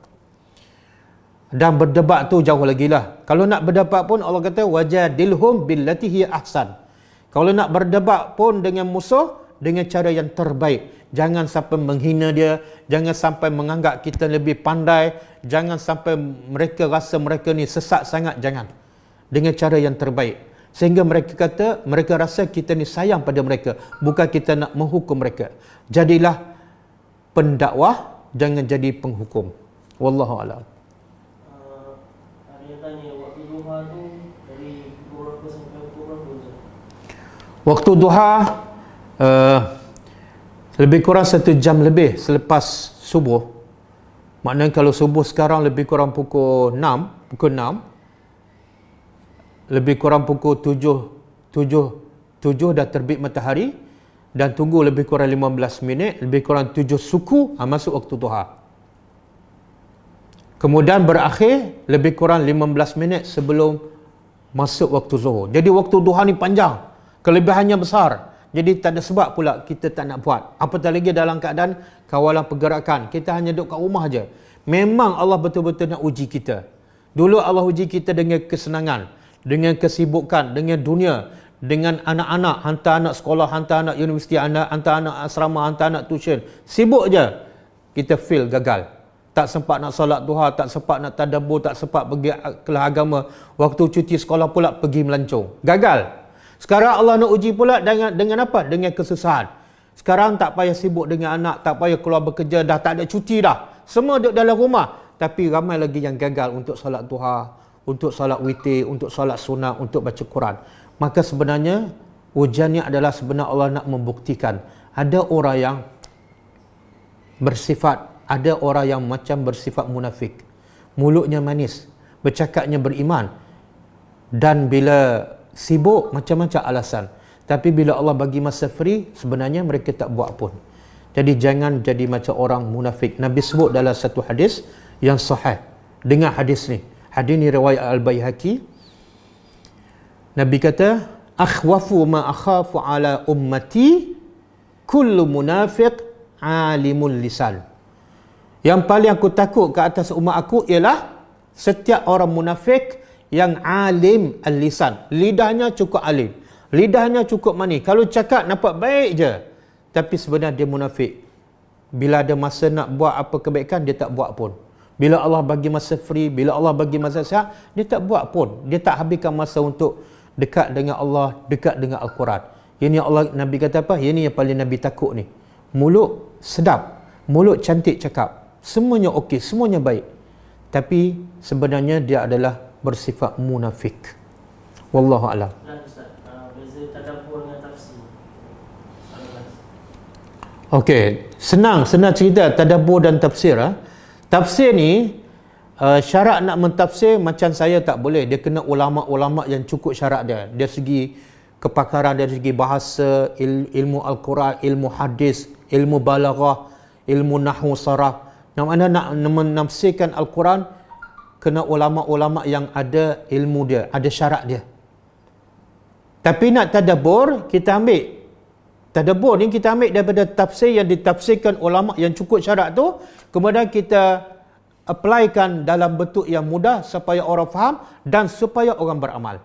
Dan berdebat tu jauh lagi lah. Kalau nak berdebat pun Allah kata wajadilhum billati hiya ahsan. Kalau nak berdebat pun dengan musuh, dengan cara yang terbaik. Jangan sampai menghina dia, jangan sampai menganggap kita lebih pandai, jangan sampai mereka rasa mereka ni sesat sangat, jangan. Dengan cara yang terbaik. Sehingga mereka kata, mereka rasa kita ni sayang pada mereka, bukan kita nak menghukum mereka. Jadilah pendakwah, jangan jadi penghukum. Wallahu a'lam. Ada yang tanya, waktu duha tu dari pukul berapa sampai pukul berapa? Waktu duha lebih kurang 1 jam lebih selepas subuh. Maknanya kalau subuh sekarang lebih kurang pukul 6, lebih kurang pukul 7 dah terbit matahari, dan tunggu lebih kurang 15 minit, lebih kurang 7 suku masuk waktu duha. Kemudian berakhir lebih kurang 15 minit sebelum masuk waktu zuhur. Jadi waktu duha ni panjang, kelebihannya besar. Jadi tak ada sebab pula kita tak nak buat. Apatah lagi dalam keadaan kawalan pergerakan. Kita hanya duduk kat rumah je. Memang Allah betul-betul nak uji kita. Dulu Allah uji kita dengan kesenangan, dengan kesibukan, dengan dunia, dengan anak-anak, hantar anak sekolah, hantar anak universiti, hantar anak asrama, hantar anak tuition. Sibuk je. Kita feel gagal. Tak sempat nak solat duha, tak sempat nak tadabbur, tak sempat pergi kelas agama. Waktu cuti sekolah pula pergi melancong. Gagal. Sekarang Allah nak uji pula dengan apa? Dengan kesusahan. Sekarang tak payah sibuk dengan anak, tak payah keluar bekerja, dah tak ada cuti dah. Semua duduk dalam rumah. Tapi ramai lagi yang gagal untuk solat duha, untuk solat witir, untuk solat sunat, untuk baca Quran. Maka sebenarnya ujiannya adalah sebenarnya Allah nak membuktikan ada orang yang bersifat, ada orang yang macam bersifat munafik. Mulutnya manis, bercakapnya beriman, dan bila sibuk macam-macam alasan. Tapi bila Allah bagi masa free, sebenarnya mereka tak buat pun. Jadi jangan jadi macam orang munafik. Nabi sebut dalam satu hadis yang sahih. Dengar hadis ni. Hadis ni riwayat Al-Baihaqi. Nabi kata, akhwafu ma akhafu ala ummati kullu munafiq alimul lisan. Yang paling aku takut ke atas umat aku ialah setiap orang munafik yang alim al-lisan. Lidahnya cukup alim, lidahnya cukup manis. Kalau cakap nampak baik je, tapi sebenarnya dia munafik. Bila ada masa nak buat apa kebaikan, dia tak buat pun. Bila Allah bagi masa free, bila Allah bagi masa sihat, dia tak buat pun. Dia tak habiskan masa untuk dekat dengan Allah, dekat dengan Al-Quran. Ini Allah, Nabi kata apa? Ini yang paling Nabi takut ni. Mulut sedap, mulut cantik cakap, semuanya okey, semuanya baik, tapi sebenarnya dia adalah bersifat munafik. Wallahu a'lam. Beza tadabbur dengan tafsir. Okey, senang cerita tadabbur dan tafsir. Tafsir ni syarat nak mentafsir macam saya tak boleh. Dia kena ulama-ulama yang cukup syarat dia. Dari segi kepakaran, dari segi bahasa, ilmu Al-Quran, ilmu hadis, ilmu balaghah, ilmu nahwu saraf. Nak mana nak menafsirkan Al-Quran, kena ulama-ulama yang ada ilmu dia, ada syarat dia. Tapi nak tadabbur, kita ambil tadabbur ni kita ambil daripada tafsir yang ditafsirkan ulama yang cukup syarat tu, kemudian kita applykan dalam bentuk yang mudah supaya orang faham dan supaya orang beramal.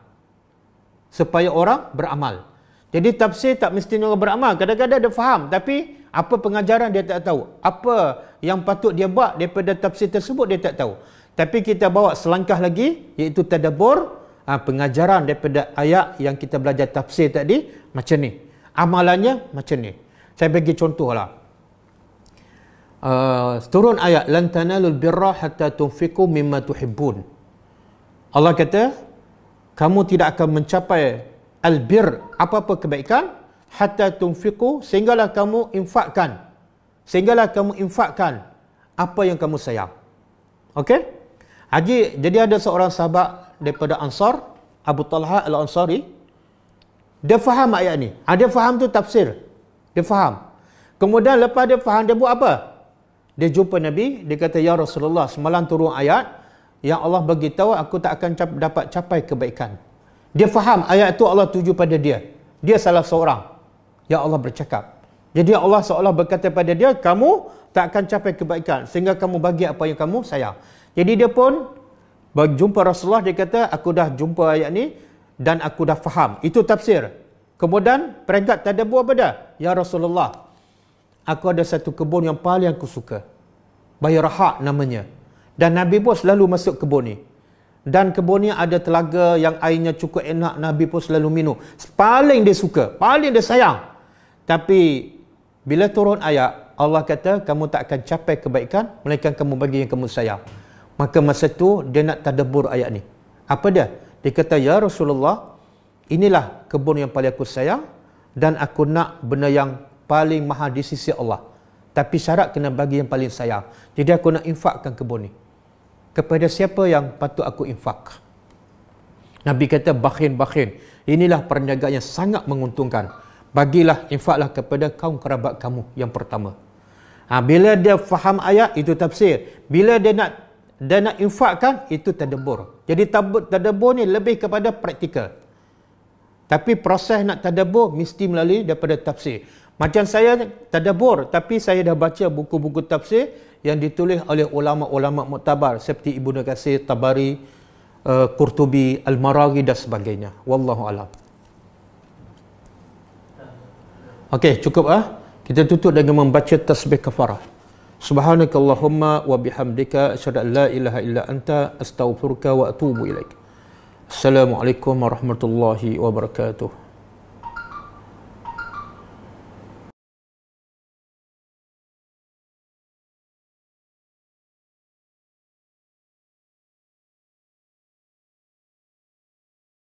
Supaya orang beramal. Jadi tafsir tak mesti orang beramal. Kadang-kadang dia faham, tapi apa pengajaran dia tak tahu. Apa yang patut dia buat daripada tafsir tersebut dia tak tahu. Tapi kita bawa selangkah lagi, iaitu tadabbur, pengajaran daripada ayat yang kita belajar tafsir tadi macam ni. Amalannya macam ni. Saya bagi contohlah. Turun ayat lan tanalul birra hatta tunfiqu mimma tuhibbun. Allah kata, kamu tidak akan mencapai albir, apa-apa kebaikan, hatta tunfiqu, sehinggalah kamu infakkan. Sehinggalah kamu infakkan apa yang kamu sayang. Okey? Jadi ada seorang sahabat daripada Ansar, Abu Talha Al-Ansari. Dia faham ayat ni. Dia faham tu tafsir. Dia faham. Kemudian lepas dia faham, dia buat apa? Dia jumpa Nabi, dia kata, ya Rasulullah, semalam turun ayat yang Allah bagi tahu aku tak akan dapat capai kebaikan. Dia faham ayat tu Allah tuju pada dia. Dia salah seorang yang Allah bercakap. Jadi Allah seolah berkata pada dia, kamu tak akan capai kebaikan sehingga kamu bagi apa yang kamu sayang. Jadi dia pun berjumpa Rasulullah, dia kata, aku dah jumpa ayat ni dan aku dah faham. Itu tafsir. Kemudian peringkat tadabbur apa dah? Ya Rasulullah, aku ada satu kebun yang paling aku suka. Bayraha namanya. Dan Nabi pun selalu masuk kebun ni. Dan kebun ni ada telaga yang airnya cukup enak, Nabi pun selalu minum. Paling dia suka, paling dia sayang. Tapi bila turun ayat, Allah kata, kamu tak akan capai kebaikan melainkan kamu bagi yang kamu sayang. Maka masa tu dia nak tadabbur ayat ni. Apa dia? Dia kata, ya Rasulullah, inilah kebun yang paling aku sayang dan aku nak benda yang paling mahal di sisi Allah. Tapi syarat kena bagi yang paling sayang. Jadi aku nak infakkan kebun ni. Kepada siapa yang patut aku infak? Nabi kata bakhil-bakhil. Inilah perniagaan yang sangat menguntungkan. Bagilah, infaklah kepada kaum kerabat kamu yang pertama. Bila dia faham ayat, itu tafsir. Bila dia nak infakkan, itu tadabbur. Jadi tadabbur ni lebih kepada praktikal. Tapi proses nak tadabbur mesti melalui daripada tafsir. Macam saya tadabbur, tapi saya dah baca buku-buku tafsir yang ditulis oleh ulama-ulama muktabar seperti Ibnu Katsir, Tabari, Qurtubi, Al-Maraghi dan sebagainya. Wallahu alam. Okey, cukup Kita tutup dengan membaca tasbih kafarah. Subhanakallahumma wa bihamdika asyhadu an la ilaha illa anta astaghfiruka wa atubu ilaik. Assalamualaikum warahmatullahi wabarakatuh.